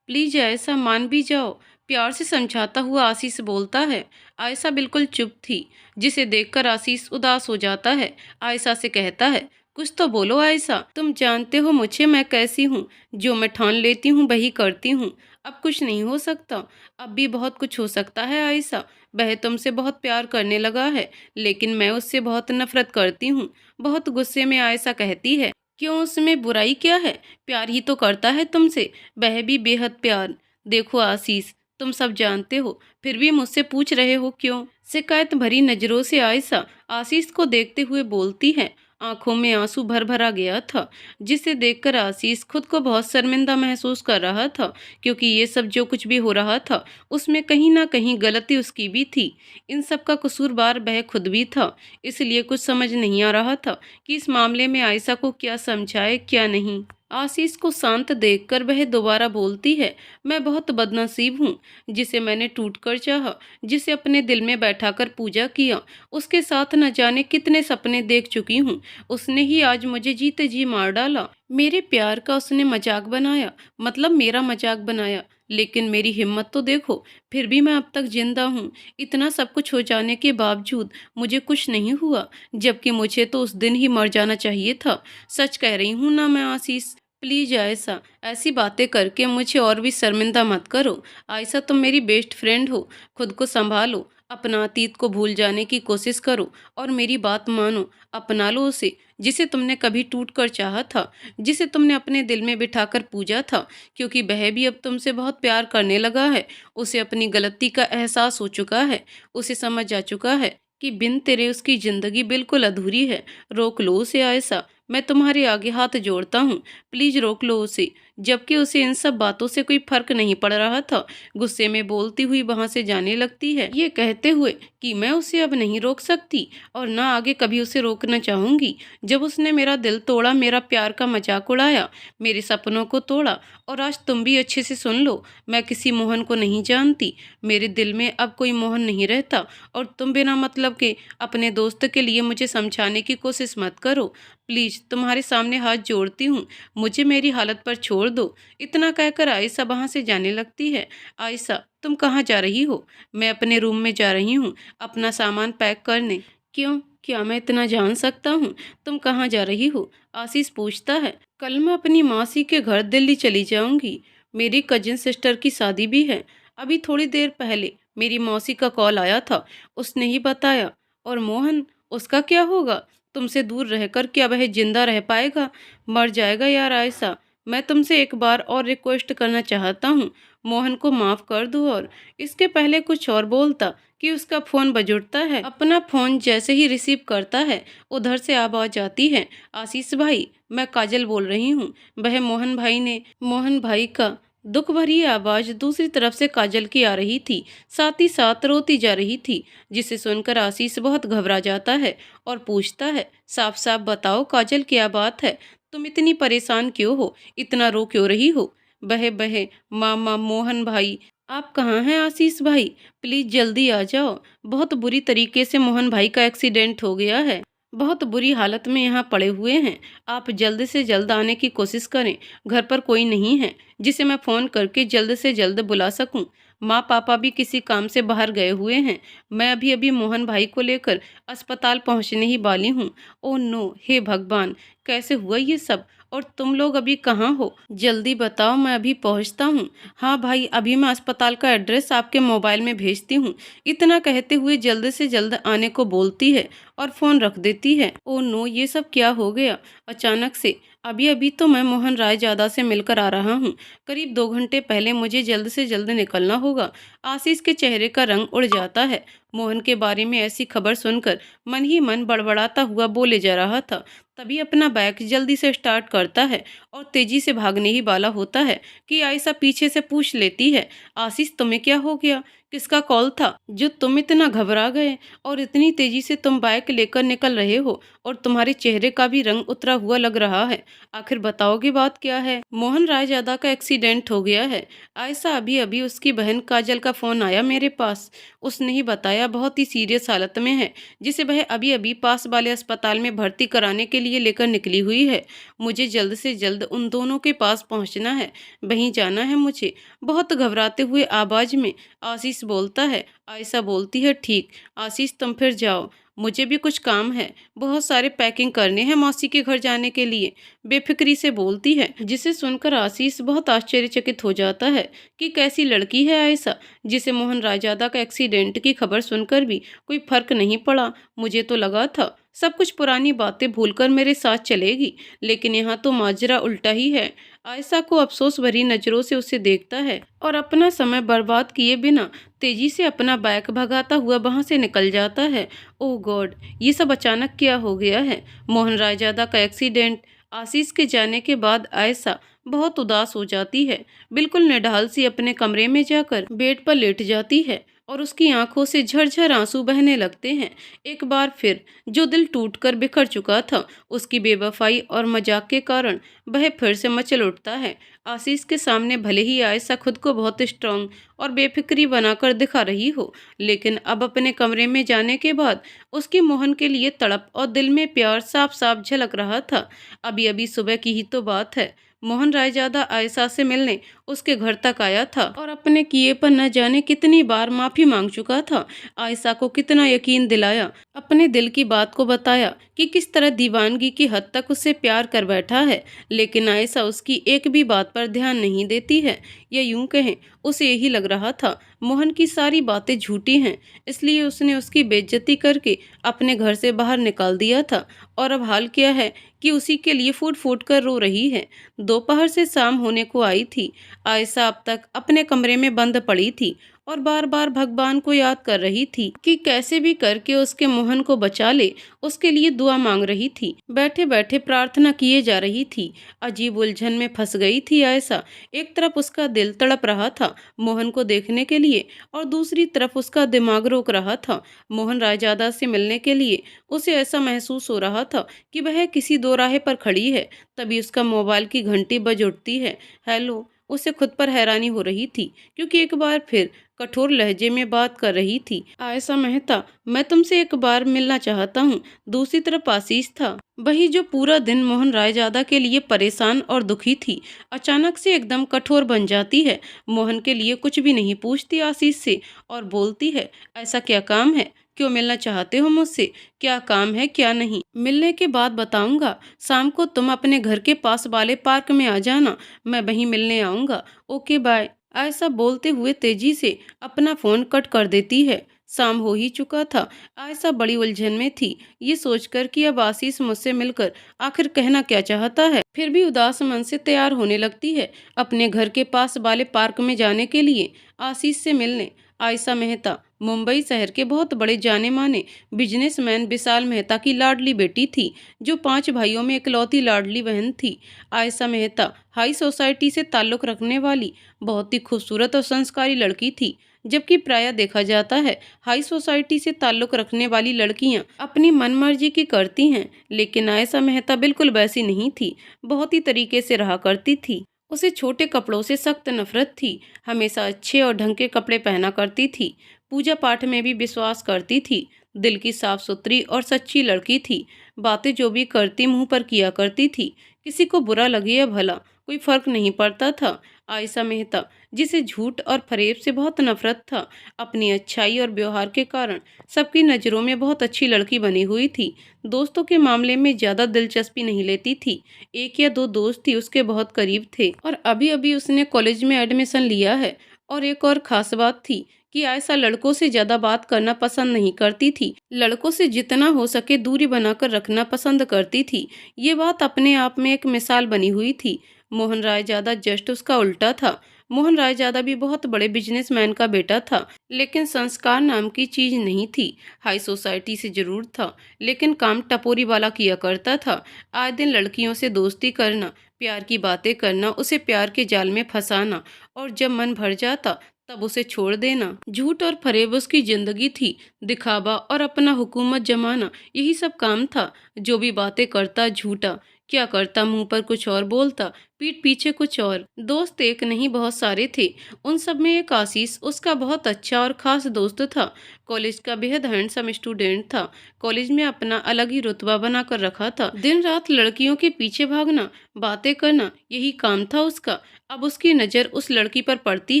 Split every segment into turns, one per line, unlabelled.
Please Ayesha मान भी जाओ। प्यार से समझाता हुआ आशीष बोलता है। आयशा बिल्कुल चुप थी, जिसे देखकर आशीष उदास हो जाता है। आयशा से कहता है, कुछ तो बोलो आयशा, तुम जानते हो मुझे मैं कैसी हूँ। जो मैं ठान लेती हूँ वही करती हूँ। अब कुछ नहीं हो सकता। अब भी बहुत कुछ हो सकता है आयशा। वह तुमसे बहुत प्यार करने लगा है, लेकिन मैं उससे बहुत नफरत करती हूँ। बहुत गुस्से में आयशा कहती है, क्यों, उसमें बुराई क्या है? प्यार ही तो करता है तुमसे, वह भी बेहद प्यार। देखो आशीष, तुम सब जानते हो, फिर भी मुझसे पूछ रहे हो क्यों? शिकायत भरी नजरों से आयशा आशीष को देखते हुए बोलती है। आंखों में आंसू भर भरा गया था, जिसे देखकर आशीष खुद को बहुत शर्मिंदा महसूस कर रहा था, क्योंकि ये सब जो कुछ भी हो रहा था उसमें कहीं ना कहीं गलती उसकी भी थी। इन सब का कसूरवार वह खुद भी था। इसलिए कुछ समझ नहीं आ रहा था कि इस मामले में आयशा को क्या समझाए क्या नहीं। आशीष को शांत देखकर वह दोबारा बोलती है, मैं बहुत बदनसीब हूँ, जिसे मैंने टूटकर चाहा, जिसे अपने दिल में बैठाकर पूजा किया। उसके साथ न जाने कितने सपने देख चुकी हूँ। उसने ही आज मुझे जीते जी मार डाला। मेरे प्यार का उसने मजाक बनाया, मतलब मेरा मजाक बनाया। लेकिन मेरी हिम्मत तो देखो, फिर भी मैं अब तक जिंदा हूँ। इतना सब कुछ हो जाने के बावजूद मुझे कुछ नहीं हुआ, जबकि मुझे तो उस दिन ही मर जाना चाहिए था। सच कह रही हूँ ना मैं आशीष। प्लीज आयशा, ऐसी बातें करके मुझे और भी शर्मिंदा मत करो। आयशा, तुम मेरी बेस्ट फ्रेंड हो। खुद को संभालो, अपना अतीत को भूल जाने की कोशिश करो और मेरी बात मानो। अपना लो उसे, जिसे तुमने कभी टूट कर चाहा था, जिसे तुमने अपने दिल में बिठाकर पूजा था, क्योंकि वह भी अब तुमसे बहुत प्यार करने लगा है। उसे अपनी गलती का एहसास हो चुका है। उसे समझ आ चुका है कि बिन तेरे उसकी जिंदगी बिल्कुल अधूरी है। रोक लो उसे आयशा, मैं तुम्हारे आगे हाथ जोड़ता हूँ। प्लीज रोक लो उसे। जबकि उसे इन सब बातों से कोई फर्क नहीं पड़ रहा था, गुस्से में बोलती हुई वहां से जाने लगती है, ये कहते हुए कि मैं उसे अब नहीं रोक सकती और ना आगे कभी उसे रोकना चाहूंगी। जब उसने मेरा दिल तोड़ा, मेरा प्यार का मजाक उड़ाया, मेरे सपनों को तोड़ा, और आज तुम भी अच्छे से सुन लो, मैं किसी मोहन को नहीं जानती। मेरे दिल में अब कोई मोहन नहीं रहता, और तुम बिना मतलब के अपने दोस्त के लिए मुझे समझाने की कोशिश मत करो। प्लीज तुम्हारे सामने हाथ जोड़ती हूँ, मुझे मेरी हालत पर छोड़ दो। इतना कहकर आयशा वहां से जाने लगती है। आयशा, तुम कहाँ जा रही हो? मैं अपने रूम में जा रही हूँ, अपना सामान पैक करने। क्यों, क्या मैं इतना जान सकता हूँ? तुम कहाँ जा रही हो? आशीष पूछता है। कल मैं अपनी मासी के घर दिल्ली चली जाऊंगी। मेरी कजिन सिस्टर की शादी भी है। अभी थोड़ी देर पहले मेरी मौसी का कॉल आया था, उसने ही बताया। और मोहन, उसका क्या होगा? तुमसे दूर रहकर क्या वह जिंदा रह पाएगा? मर जाएगा यार आयशा। मैं तुमसे एक बार और रिक्वेस्ट करना चाहता हूँ, मोहन को माफ कर दो। और इसके पहले कुछ और बोलता कि उसका फोन बज उठता है। अपना फोन जैसे ही रिसीव करता है, उधर से आवाज आती है, आशीष भाई, मैं काजल बोल रही हूँ। वह मोहन भाई का दुख भरी आवाज दूसरी तरफ से काजल की आ रही थी, साथ ही साथ रोती जा रही थी, जिसे सुनकर आशीष बहुत घबरा जाता है और पूछता है, साफ साफ बताओ काजल, क्या बात है? तुम इतनी परेशान क्यों हो? इतना रो क्यों रही हो? बहे बहे, मामा, मोहन भाई, आप कहाँ हैं आशीष भाई? प्लीज जल्दी आ जाओ। बहुत बुरी तरीके से मोहन भाई का एक्सीडेंट हो गया है, बहुत बुरी हालत में यहाँ पड़े हुए हैं। आप जल्द से जल्द आने की कोशिश करें। घर पर कोई नहीं है जिसे मैं फ़ोन करके जल्द से जल्द बुला सकूं। माँ पापा भी किसी काम से बाहर गए हुए हैं। मैं अभी अभी मोहन भाई को लेकर अस्पताल पहुँचने ही वाली हूँ। ओ नो, हे भगवान, कैसे हुआ ये सब? और तुम लोग अभी कहाँ हो? जल्दी बताओ, मैं अभी पहुँचता हूँ। हाँ भाई, अभी मैं अस्पताल का एड्रेस आपके मोबाइल में भेजती हूँ। इतना कहते हुए जल्द से जल्द आने को बोलती है और फोन रख देती है। ओ नो, ये सब क्या हो गया अचानक से? अभी अभी तो मैं मोहन रायजादा से मिलकर आ रहा हूँ। करीब 2 घंटे पहले मुझे जल्द से जल्द निकलना होगा। आशीष के चेहरे का रंग उड़ जाता है। मोहन के बारे में ऐसी खबर सुनकर मन ही मन बड़बड़ाता हुआ बोले जा रहा था। तभी अपना बाइक जल्दी से स्टार्ट करता है और तेजी से भागने ही वाला होता है कि आयशा पीछे से पूछ लेती है, आशीष तुम्हें क्या हो गया? किसका कॉल था जो तुम इतना घबरा गए और इतनी तेजी से तुम बाइक लेकर निकल रहे हो, और तुम्हारे चेहरे का भी रंग उतरा हुआ लग रहा है। आखिर बताओगे बात क्या है? मोहन रायजादा का एक्सीडेंट हो गया है आयशा। अभी अभी उसकी बहन काजल का फोन आया मेरे पास। उसने ही बताया बहुत ही सीरियस हालत में है, जिसे वह अभी अभी पास वाले अस्पताल में भर्ती कराने के लिए लेकर निकली हुई है। मुझे जल्द से जल्द उन दोनों के पास पहुंचना है, वहीं जाना है मुझे। बहुत घबराते हुए आवाज में आशीष बोलता है। आयशा बोलती है, ठीक आशीष, तुम फिर जाओ, मुझे भी कुछ काम है, बहुत सारे पैकिंग करने हैं मौसी के घर जाने के लिए, बेफिक्री से बोलती है। जिसे सुनकर आशीष बहुत आश्चर्यचकित हो जाता है कि कैसी लड़की है आयशा, जिसे मोहन रायजादा का एक्सीडेंट की खबर सुनकर भी कोई फर्क नहीं पड़ा। मुझे तो लगा था सब कुछ पुरानी बातें भूलकर मेरे साथ चलेगी, लेकिन यहाँ तो माजरा उल्टा ही है। आयशा को अफसोस भरी नजरों से उसे देखता है और अपना समय बर्बाद किए बिना तेजी से अपना बाइक भगाता हुआ वहां से निकल जाता है। ओह गॉड, ये सब अचानक क्या हो गया है? मोहन रायजादा का एक्सीडेंट, आशीष के जाने के बाद आयशा बहुत उदास हो जाती है। बिल्कुल निढाल सी अपने कमरे में जाकर बेड पर लेट जाती है और उसकी आंखों से झरझर आंसू बहने लगते हैं। एक बार फिर जो दिल टूटकर बिखर चुका था, उसकी बेवफाई और मजाक के कारण वह फिर से मचल उठता है। आशीष के सामने भले ही आयशा खुद को बहुत स्ट्रांग और बेफिक्री बनाकर दिखा रही हो, लेकिन अब अपने कमरे में जाने के बाद उसकी मोहन के लिए तड़प और दिल में प्यार साफ साफ झलक रहा था। अभी अभी सुबह की ही तो बात है, मोहन रायजादा आयशा से मिलने उसके घर तक आया था और अपने किए पर न जाने कितनी बार माफी मांग चुका था। आयशा को कितना यकीन दिलाया, अपने दिल की बात को बताया कि किस तरह दीवानगी की हद तक उससे प्यार कर बैठा है, लेकिन आयशा उसकी एक भी बात पर ध्यान नहीं देती है। या यूं कहें, उसे यही लग रहा था मोहन की सारी बातें झूठी हैं, इसलिए उसने उसकी बेइज्जती करके अपने घर से बाहर निकाल दिया था। और अब हाल क्या है कि उसी के लिए फूट फूट कर रो रही है। दोपहर से शाम होने को आई थी। आयशा अब तक अपने कमरे में बंद पड़ी थी और बार बार भगवान को याद कर रही थी कि कैसे भी करके उसके मोहन को बचा ले। उसके लिए दुआ मांग रही थी, बैठे बैठे प्रार्थना किए जा रही थी। अजीब उलझन में फंस गई थी आयशा। एक तरफ उसका दिल तड़प रहा था मोहन को देखने के लिए और दूसरी तरफ उसका दिमाग रोक रहा था मोहन रायजादा से मिलने के लिए। उसे ऐसा महसूस हो रहा था कि वह किसी दोराहे पर खड़ी है। तभी उसका मोबाइल की घंटी बज उठती है। हेलो। उसे खुद पर हैरानी हो रही थी क्योंकि एक बार फिर कठोर लहजे में बात कर रही थी। आयशा मेहता, मैं तुमसे एक बार मिलना चाहता हूँ। दूसरी तरफ आशीष था, वही जो पूरा दिन मोहन रायजादा के लिए परेशान और दुखी थी, अचानक से एकदम कठोर बन जाती है। मोहन के लिए कुछ भी नहीं पूछती आशीष से और बोलती है, ऐसा क्या काम है, क्यों मिलना चाहते हो मुझसे, क्या काम है क्या नहीं, मिलने के बाद बताऊंगा। शाम को तुम अपने घर के पास वाले पार्क में आ जाना, मैं वहीं मिलने आऊंगा। Okay bye. आयशा बोलते हुए तेजी से अपना फोन कट कर देती है। शाम हो ही चुका था। आयशा बड़ी उलझन में थी, ये सोचकर कि अब आशीष मुझसे मिलकर आखिर कहना क्या चाहता है। फिर भी उदास मन से तैयार होने लगती है अपने घर के पास वाले पार्क में जाने के लिए आशीष से मिलने। आयशा मेहता मुंबई शहर के बहुत बड़े जाने माने बिजनेसमैन विशाल मेहता की लाडली बेटी थी, जो 5 भाइयों में इकलौती लाडली बहन थी। आयशा मेहता हाई सोसाइटी से ताल्लुक रखने वाली बहुत ही खूबसूरत और संस्कारी लड़की थी। जबकि प्रायः देखा जाता है हाई सोसाइटी से ताल्लुक रखने वाली लड़कियां अपनी मनमर्जी की करती हैं, लेकिन आयशा मेहता बिल्कुल वैसी नहीं थी, बहुत ही तरीके से रहा करती थी। उसे छोटे कपड़ों से सख्त नफरत थी, हमेशा अच्छे और ढंग के कपड़े पहना करती थी, पूजा पाठ में भी विश्वास करती थी, दिल की साफ सुथरी और सच्ची लड़की थी। बातें जो भी करती मुंह पर किया करती थी, किसी को बुरा लगे या भला कोई फर्क नहीं पड़ता था। आयशा मेहता, जिसे झूठ और फरेब से बहुत नफरत था, अपनी अच्छाई और व्यवहार के कारण सबकी नज़रों में बहुत अच्छी लड़की बनी हुई थी। दोस्तों के मामले में ज़्यादा दिलचस्पी नहीं लेती थी। 1 या 2 दोस्त ही उसके बहुत करीब थे और अभी अभी उसने कॉलेज में एडमिशन लिया है। और एक और खास बात थी कि आयशा लड़कों से ज़्यादा बात करना पसंद नहीं करती थी, लड़कों से जितना हो सके दूरी बनाकर रखना पसंद करती थी। ये बात अपने आप में एक मिसाल बनी हुई थी। मोहन रायजादा जस्ट उसका उल्टा था। मोहन रायजादा भी बहुत बड़े बिजनेसमैन का बेटा था, लेकिन संस्कार नाम की चीज नहीं थी। हाई सोसाइटी से जरूर था, लेकिन काम टपोरी वाला किया करता था। आए दिन लड़कियों से दोस्ती करना, प्यार की बातें करना, उसे प्यार के जाल में फंसाना और जब मन भर जाता तब उसे छोड़ देना। झूठ और फरेब उसकी जिंदगी थी। दिखावा और अपना हुकूमत जमाना, यही सब काम था। जो भी बातें करता झूठा, क्या करता, मुंह पर कुछ और बोलता, पीठ पीछे कुछ और। दोस्त एक नहीं बहुत सारे थे। उन सब में एक आशीष उसका बहुत अच्छा और खास दोस्त था। कॉलेज का बेहद हैंडसम स्टूडेंट था। कॉलेज में अपना अलग ही रुतबा बना कर रखा था। दिन रात लड़कियों के पीछे भागना, बातें करना, यही काम था उसका। अब उसकी नज़र उस लड़की पर पड़ती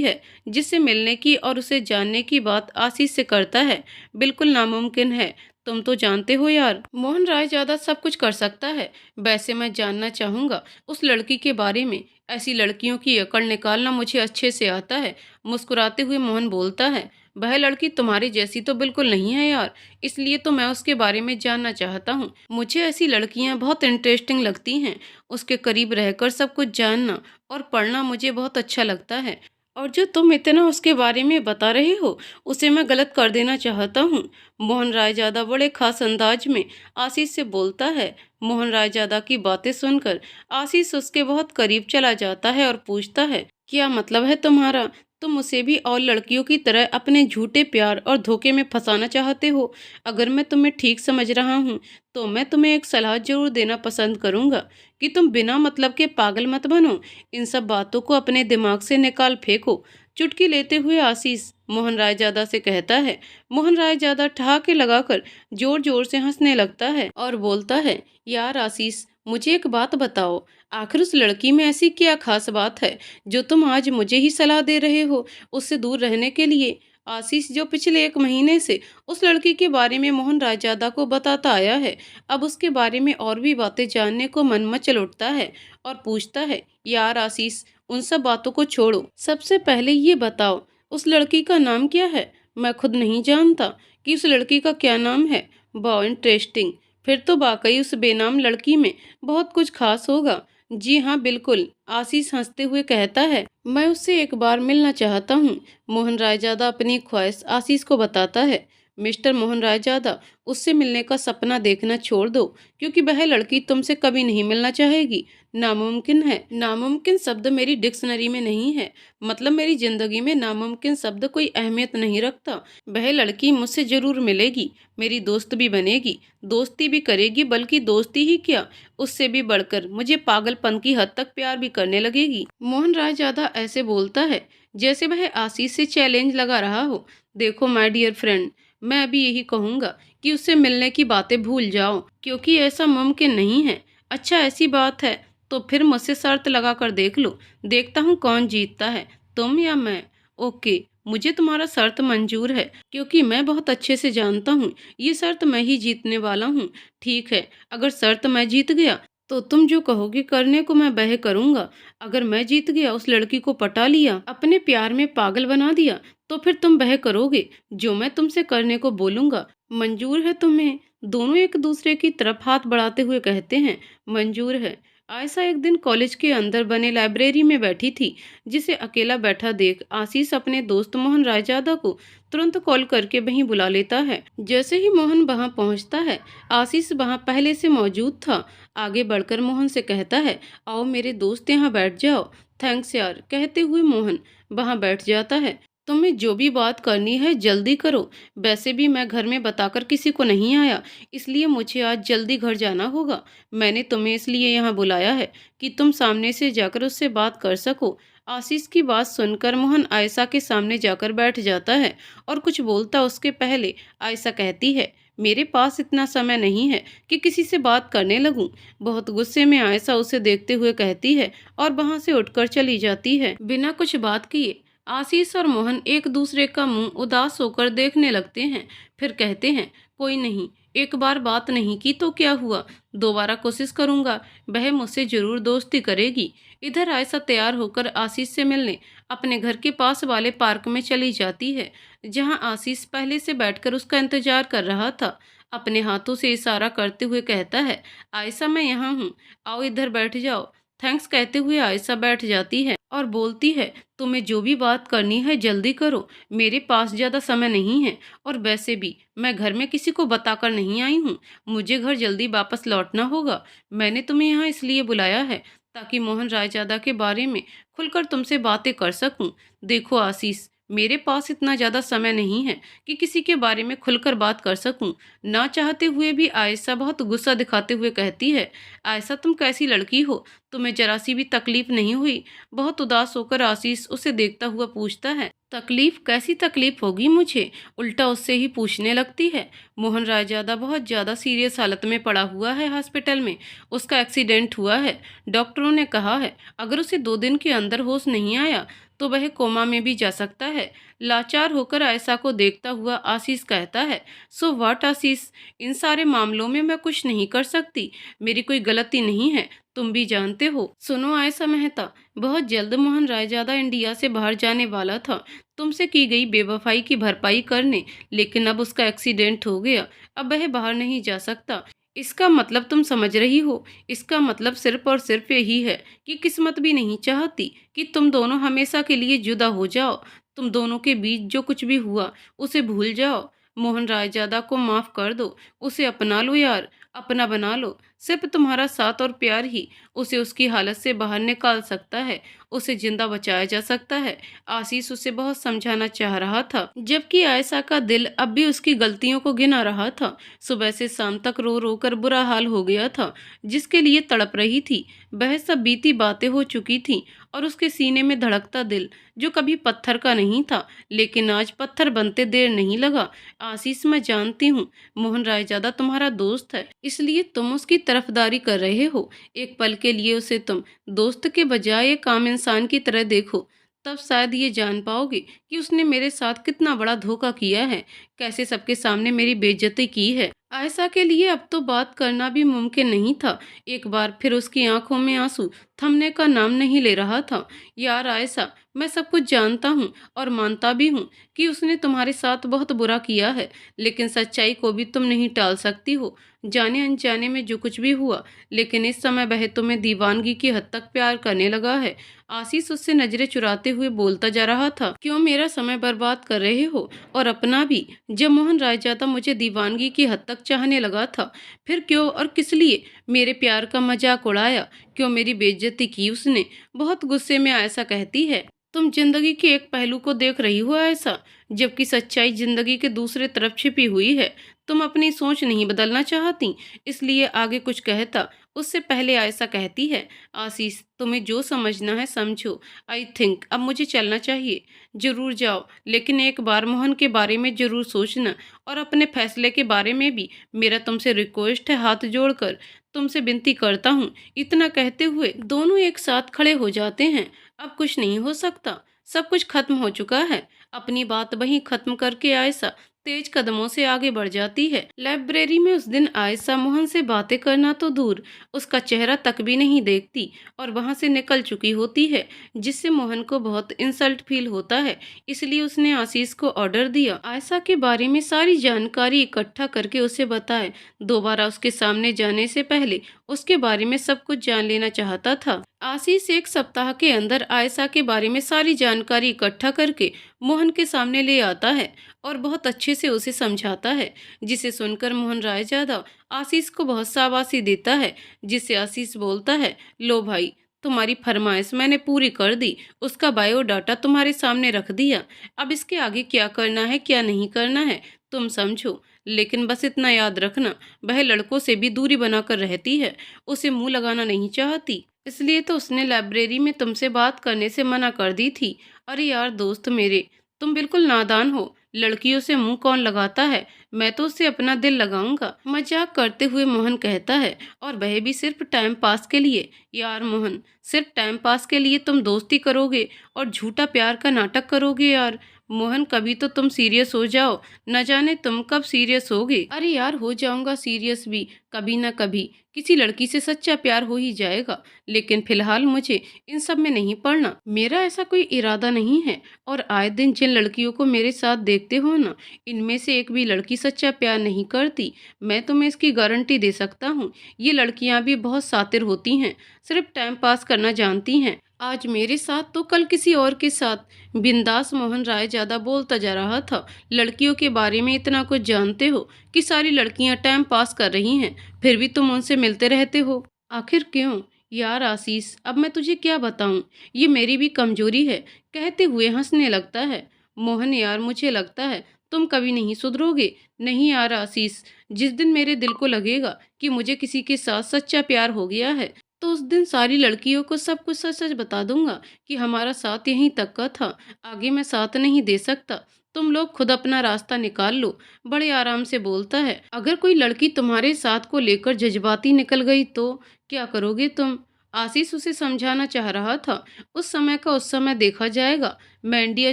है जिससे मिलने की और उसे जानने की बात आशीष से करता है। बिल्कुल नामुमकिन है। तुम तो जानते हो यार, मोहन रायजादा सब कुछ कर सकता है। वैसे मैं जानना चाहूंगा उस लड़की के बारे में। ऐसी लड़कियों की अकड़ निकालना मुझे अच्छे से आता है। मुस्कुराते हुए मोहन बोलता है, वह लड़की तुम्हारी जैसी तो बिल्कुल नहीं है यार, इसलिए तो मैं उसके बारे में जानना चाहता हूँ। मुझे ऐसी लड़कियाँ बहुत इंटरेस्टिंग लगती हैं। उसके करीब रहकर सब कुछ जानना और पढ़ना मुझे बहुत अच्छा लगता है। और जो तुम इतना उसके बारे में बता रहे हो, उसे मैं गलत कर देना चाहता हूँ। मोहन रायजादा बड़े खास अंदाज में आशीष से बोलता है। मोहन रायजादा की बातें सुनकर आशीष उसके बहुत करीब चला जाता है और पूछता है, क्या मतलब है तुम्हारा? तुम उसे भी और लड़कियों की तरह अपने झूठे प्यार और धोखे में फंसाना चाहते हो? अगर मैं तुम्हें ठीक समझ रहा हूँ तो मैं तुम्हें एक सलाह जरूर देना पसंद करूंगा कि तुम बिना मतलब के पागल मत बनो। इन सब बातों को अपने दिमाग से निकाल फेंको। चुटकी लेते हुए आशीष मोहन रायजादा से कहता है। मोहन रायजादा ठहाके लगाकर जोर जोर से हंसने लगता है और बोलता है, यार आशीष, मुझे एक बात बताओ, आखिर उस लड़की में ऐसी क्या खास बात है जो तुम आज मुझे ही सलाह दे रहे हो उससे दूर रहने के लिए? आशीष, जो पिछले 1 महीने से उस लड़की के बारे में मोहन रायजादा को बताता आया है, अब उसके बारे में और भी बातें जानने को मन मचल उठता है और पूछता है, यार आशीष, उन सब बातों को छोड़ो। सबसे पहले ये बताओ, उस लड़की का नाम क्या है? मैं खुद नहीं जानता कि उस लड़की का क्या नाम है। बहुत इंटरेस्टिंग। फिर तो वाकई उस बेनाम लड़की में बहुत कुछ खास होगा। जी हाँ, बिल्कुल, आशीष हंसते हुए कहता है। मैं उससे एक बार मिलना चाहता हूँ। मोहन रायजादा अपनी ख्वाहिश आशीष को बताता है। मिस्टर मोहन रायजादा, उससे मिलने का सपना देखना छोड़ दो, क्योंकि वह लड़की तुमसे कभी नहीं मिलना चाहेगी। नामुमकिन है। नामुमकिन शब्द मेरी डिक्शनरी में नहीं है। मतलब मेरी जिंदगी में नामुमकिन शब्द कोई अहमियत नहीं रखता। वह लड़की मुझसे जरूर मिलेगी, मेरी दोस्त भी बनेगी, दोस्ती भी करेगी, बल्कि दोस्ती ही क्या, उससे भी बढ़कर मुझे पागलपन की हद तक प्यार भी करने लगेगी। मोहन रायजादा ऐसे बोलता है जैसे वह आशीष से चैलेंज लगा रहा हो। देखो माय डियर फ्रेंड, मैं अभी यही कहूँगा कि उससे मिलने की बातें भूल जाओ, क्योंकि ऐसा मुमकिन नहीं है। अच्छा, ऐसी बात है तो फिर मुझसे शर्त लगा कर देख लो, देखता हूँ कौन जीतता है, तुम या मैं। ओके, मुझे तुम्हारा शर्त मंजूर है, क्योंकि मैं बहुत अच्छे से जानता हूँ ये शर्त मैं ही जीतने वाला हूँ। ठीक है, अगर शर्त मैं जीत गया तो तुम जो कहोगे करने को मैं वह करूँगा। अगर मैं जीत गया, उस लड़की को पटा लिया, अपने प्यार में पागल बना दिया, तो फिर तुम वह करोगे जो मैं तुमसे करने को बोलूँगा। मंजूर है तुम्हें? दोनों एक दूसरे की तरफ हाथ बढ़ाते हुए कहते हैं, मंजूर है। आयशा एक दिन कॉलेज के अंदर बने लाइब्रेरी में बैठी थी। जिसे अकेला बैठा देख आशीष अपने दोस्त मोहन रायजादा को तुरंत कॉल करके वहीं बुला लेता है। जैसे ही मोहन वहां पहुंचता है, आशीष वहां पहले से मौजूद था। आगे बढ़कर मोहन से कहता है, आओ मेरे दोस्त, यहाँ बैठ जाओ। थैंक्स यार, कहते हुए मोहन वहां बैठ जाता है। तुम्हें जो भी बात करनी है जल्दी करो। वैसे भी मैं घर में बताकर किसी को नहीं आया, इसलिए मुझे आज जल्दी घर जाना होगा। मैंने तुम्हें इसलिए यहाँ बुलाया है कि तुम सामने से जाकर उससे बात कर सको। आशीष की बात सुनकर मोहन आयशा के सामने जाकर बैठ जाता है और कुछ बोलता उसके पहले आयशा कहती है, मेरे पास इतना समय नहीं है कि किसी से बात करने लगूं। बहुत गुस्से में आयशा उसे देखते हुए कहती है और वहां से उठकर चली जाती है। बिना कुछ बात किए आशीष और मोहन एक दूसरे का मुंह उदास होकर देखने लगते हैं। फिर कहते हैं, कोई नहीं, एक बार बात नहीं की तो क्या हुआ, दोबारा कोशिश करूंगा, वह मुझसे जरूर दोस्ती करेगी। इधर आयशा तैयार होकर आशीष से मिलने अपने घर के पास वाले पार्क में चली जाती है, जहां आशीष पहले से बैठकर उसका इंतजार कर रहा था। अपने हाथों से इशारा करते हुए कहता है, आयशा मैं यहाँ हूँ, आओ इधर बैठ जाओ। थैंक्स कहते हुए आयशा बैठ जाती है और बोलती है, तुम्हें जो भी बात करनी है जल्दी करो, मेरे पास ज़्यादा समय नहीं है, और वैसे भी मैं घर में किसी को बताकर नहीं आई हूँ, मुझे घर जल्दी वापस लौटना होगा। मैंने तुम्हें यहाँ इसलिए बुलाया है ताकि मोहन रायजादा के बारे में खुलकर तुमसे बातें कर सकूं। देखो आशीष, मेरे पास इतना ज़्यादा समय नहीं है कि किसी के बारे में खुलकर बात कर सकूं। ना चाहते हुए भी आयशा बहुत गुस्सा दिखाते हुए कहती है, आयशा तुम कैसी लड़की हो, तुम्हें जरा सी भी तकलीफ नहीं हुई? बहुत उदास होकर आशीष उसे देखता हुआ पूछता है। तकलीफ? कैसी तकलीफ होगी मुझे? उल्टा उससे ही पूछने लगती है। मोहन रायजादा बहुत ज़्यादा सीरियस हालत में पड़ा हुआ है हॉस्पिटल में। उसका एक्सीडेंट हुआ है। डॉक्टरों ने कहा है अगर उसे 2 दिन के अंदर होश नहीं आया तो वह कोमा में भी जा सकता है। लाचार होकर आयशा को देखता हुआ आशीष कहता है, सो व्हाट आशीष, इन सारे मामलों में मैं कुछ नहीं कर सकती, मेरी कोई गलती नहीं है, तुम भी जानते हो। सुनो आयशा मेहता, बहुत जल्द मोहन रायजादा इंडिया से बाहर जाने वाला था तुमसे की गई बेवफाई की भरपाई करने, लेकिन अब उसका एक्सीडेंट हो गया, अब वह बाहर नहीं जा सकता। इसका मतलब तुम समझ रही हो, इसका मतलब सिर्फ और सिर्फ यही है कि किस्मत भी नहीं चाहती कि तुम दोनों हमेशा के लिए जुदा हो जाओ। तुम दोनों के बीच जो कुछ भी हुआ उसे भूल जाओ। मोहन रायजादा को माफ कर दो, उसे अपना लो यार, अपना बना लो। सिर्फ तुम्हारा साथ और प्यार ही उसे उसकी हालत से बाहर निकाल सकता है, उसे जिंदा बचाया जा सकता है। आशीष उसे बहुत समझाना चाह रहा था, जबकि आयशा का दिल अब भी उसकी गलतियों को गिना रहा था। सुबह से शाम तक रो रो कर बुरा हाल हो गया था, जिसके लिए तड़प रही थी वह सब बीती बातें हो चुकी थी, और उसके सीने में धड़कता दिल जो कभी पत्थर का नहीं था लेकिन आज पत्थर बनते देर नहीं लगा। आशीष, मैं जानती हूँ मोहन रायजादा तुम्हारा दोस्त है, इसलिए तुम उसकी तरफदारी कर रहे हो। एक पल के लिए उसे तुम दोस्त के बजाय एक आम इंसान की तरह देखो, तब शायद ये जान पाओगे कि उसने मेरे साथ कितना बड़ा धोखा किया है, कैसे सबके सामने मेरी बेइज्जती की है। आयशा के लिए अब तो बात करना भी मुमकिन नहीं था। एक बार फिर उसकी आंखों में आंसू थमने का नाम नहीं ले रहा था। यार आयशा, मैं सब कुछ जानता हूँ और मानता भी हूँ कि उसने तुम्हारे साथ बहुत बुरा किया है, लेकिन सच्चाई को भी तुम नहीं टाल सकती हो। जाने अनजाने में जो कुछ भी हुआ, लेकिन इस समय वह तुम्हें दीवानगी की हद तक प्यार करने लगा है। आशीष उससे नजरें चुराते हुए बोलता जा रहा था, क्यों मेरा समय बर्बाद कर रहे हो, और अपना भी? जब मोहन रायजादा मुझे दीवानगी की हद तक चाहने लगा था, फिर क्यों और किस लिए मेरे प्यार का मजाक उड़ाया, क्यों मेरी बेइज्जती की उसने? बहुत गुस्से में आयशा कहती है, तुम जिंदगी के एक पहलू को देख रही हो ऐसा, जबकि सच्चाई जिंदगी के दूसरे तरफ छिपी हुई है। तुम अपनी सोच नहीं बदलना चाहती, इसलिए आगे कुछ कहता उससे पहले आयशा कहती है, आशीष तुम्हें जो समझना है समझो। आई थिंक अब मुझे चलना चाहिए। जरूर जाओ, लेकिन एक बार मोहन के बारे में जरूर सोचना, और अपने फैसले के बारे में भी। मेरा तुमसे रिक्वेस्ट है, हाथ जोड़कर तुमसे विनती करता हूँ। इतना कहते हुए दोनों एक साथ खड़े हो जाते हैं। अब कुछ नहीं हो सकता, सब कुछ खत्म हो चुका है। अपनी बात वहीं खत्म करके आयशा तेज कदमों से आगे बढ़ जाती है। लाइब्रेरी में उस दिन आयशा मोहन से बातें करना तो दूर, उसका चेहरा तक भी नहीं देखती और वहां से निकल चुकी होती है, जिससे मोहन को बहुत इंसल्ट फील होता है। इसलिए उसने आशीष को ऑर्डर दिया आयशा के बारे में सारी जानकारी इकट्ठा करके उसे बताए। दोबारा उसके सामने जाने से पहले उसके बारे में सब कुछ जान लेना चाहता था। आशीष 1 सप्ताह के अंदर आयशा के बारे में सारी जानकारी इकट्ठा करके मोहन के सामने ले आता है और बहुत अच्छे से उसे समझाता है, जिसे सुनकर मोहन रायजादा आशीष को बहुत शाबाशी देता है, जिससे आशीष बोलता है, लो भाई, तुम्हारी फरमाइश मैंने पूरी कर दी, उसका बायोडाटा तुम्हारे सामने रख दिया। अब इसके आगे क्या करना है क्या नहीं करना है तुम समझो, लेकिन बस इतना याद रखना, वह लड़कों से भी दूरी बनाकर रहती है, उसे मुंह लगाना नहीं चाहती, इसलिए तो उसने लाइब्रेरी में तुमसे बात करने से मना कर दी थी। अरे यार दोस्त मेरे, तुम बिल्कुल नादान हो, लड़कियों से मुंह कौन लगाता है, मैं तो उससे अपना दिल लगाऊंगा, मजाक करते हुए मोहन कहता है, और वह भी सिर्फ टाइम पास के लिए। यार मोहन, सिर्फ टाइम पास के लिए तुम दोस्ती करोगे और झूठा प्यार का नाटक करोगे यार। मोहन, कभी तो तुम सीरियस हो जाओ, न जाने तुम कब सीरियस होगे। अरे यार, हो जाऊंगा सीरियस भी, कभी ना कभी किसी लड़की से सच्चा प्यार हो ही जाएगा, लेकिन फिलहाल मुझे इन सब में नहीं पड़ना, मेरा ऐसा कोई इरादा नहीं है। और आए दिन जिन लड़कियों को मेरे साथ देखते हो ना, इनमें से एक भी लड़की सच्चा प्यार नहीं करती, मैं तुम्हें इसकी गारंटी दे सकता हूँ। ये लड़कियां भी बहुत शातिर होती हैं, सिर्फ टाइम पास करना जानती हैं, आज मेरे साथ तो कल किसी और के साथ। बिंदास मोहन रायजादा बोलता जा रहा था, लड़कियों के बारे में इतना कुछ जानते हो कि सारी लड़कियां टाइम पास कर रही हैं, फिर भी तुम उनसे मिलते रहते हो, आखिर क्यों? यार आशीष, अब मैं तुझे क्या बताऊं, ये मेरी भी कमजोरी है, कहते हुए हंसने लगता है। मोहन यार, मुझे लगता है तुम कभी नहीं सुधरोगे। नहीं यार आशीष, जिस दिन मेरे दिल को लगेगा कि मुझे किसी के साथ सच्चा प्यार हो गया है, तो उस दिन सारी लड़कियों को सब कुछ सच सच बता दूंगा कि हमारा साथ यहीं तक का था, आगे मैं साथ नहीं दे सकता। तुम लोग खुद अपना रास्ता निकाल लो। बड़े आराम से बोलता है। अगर कोई लड़की तुम्हारे साथ को लेकर जज्बाती निकल गई तो क्या करोगे तुम? आशीष उसे समझाना चाह रहा था। उस समय का उस समय देखा जाएगा। मैं इंडिया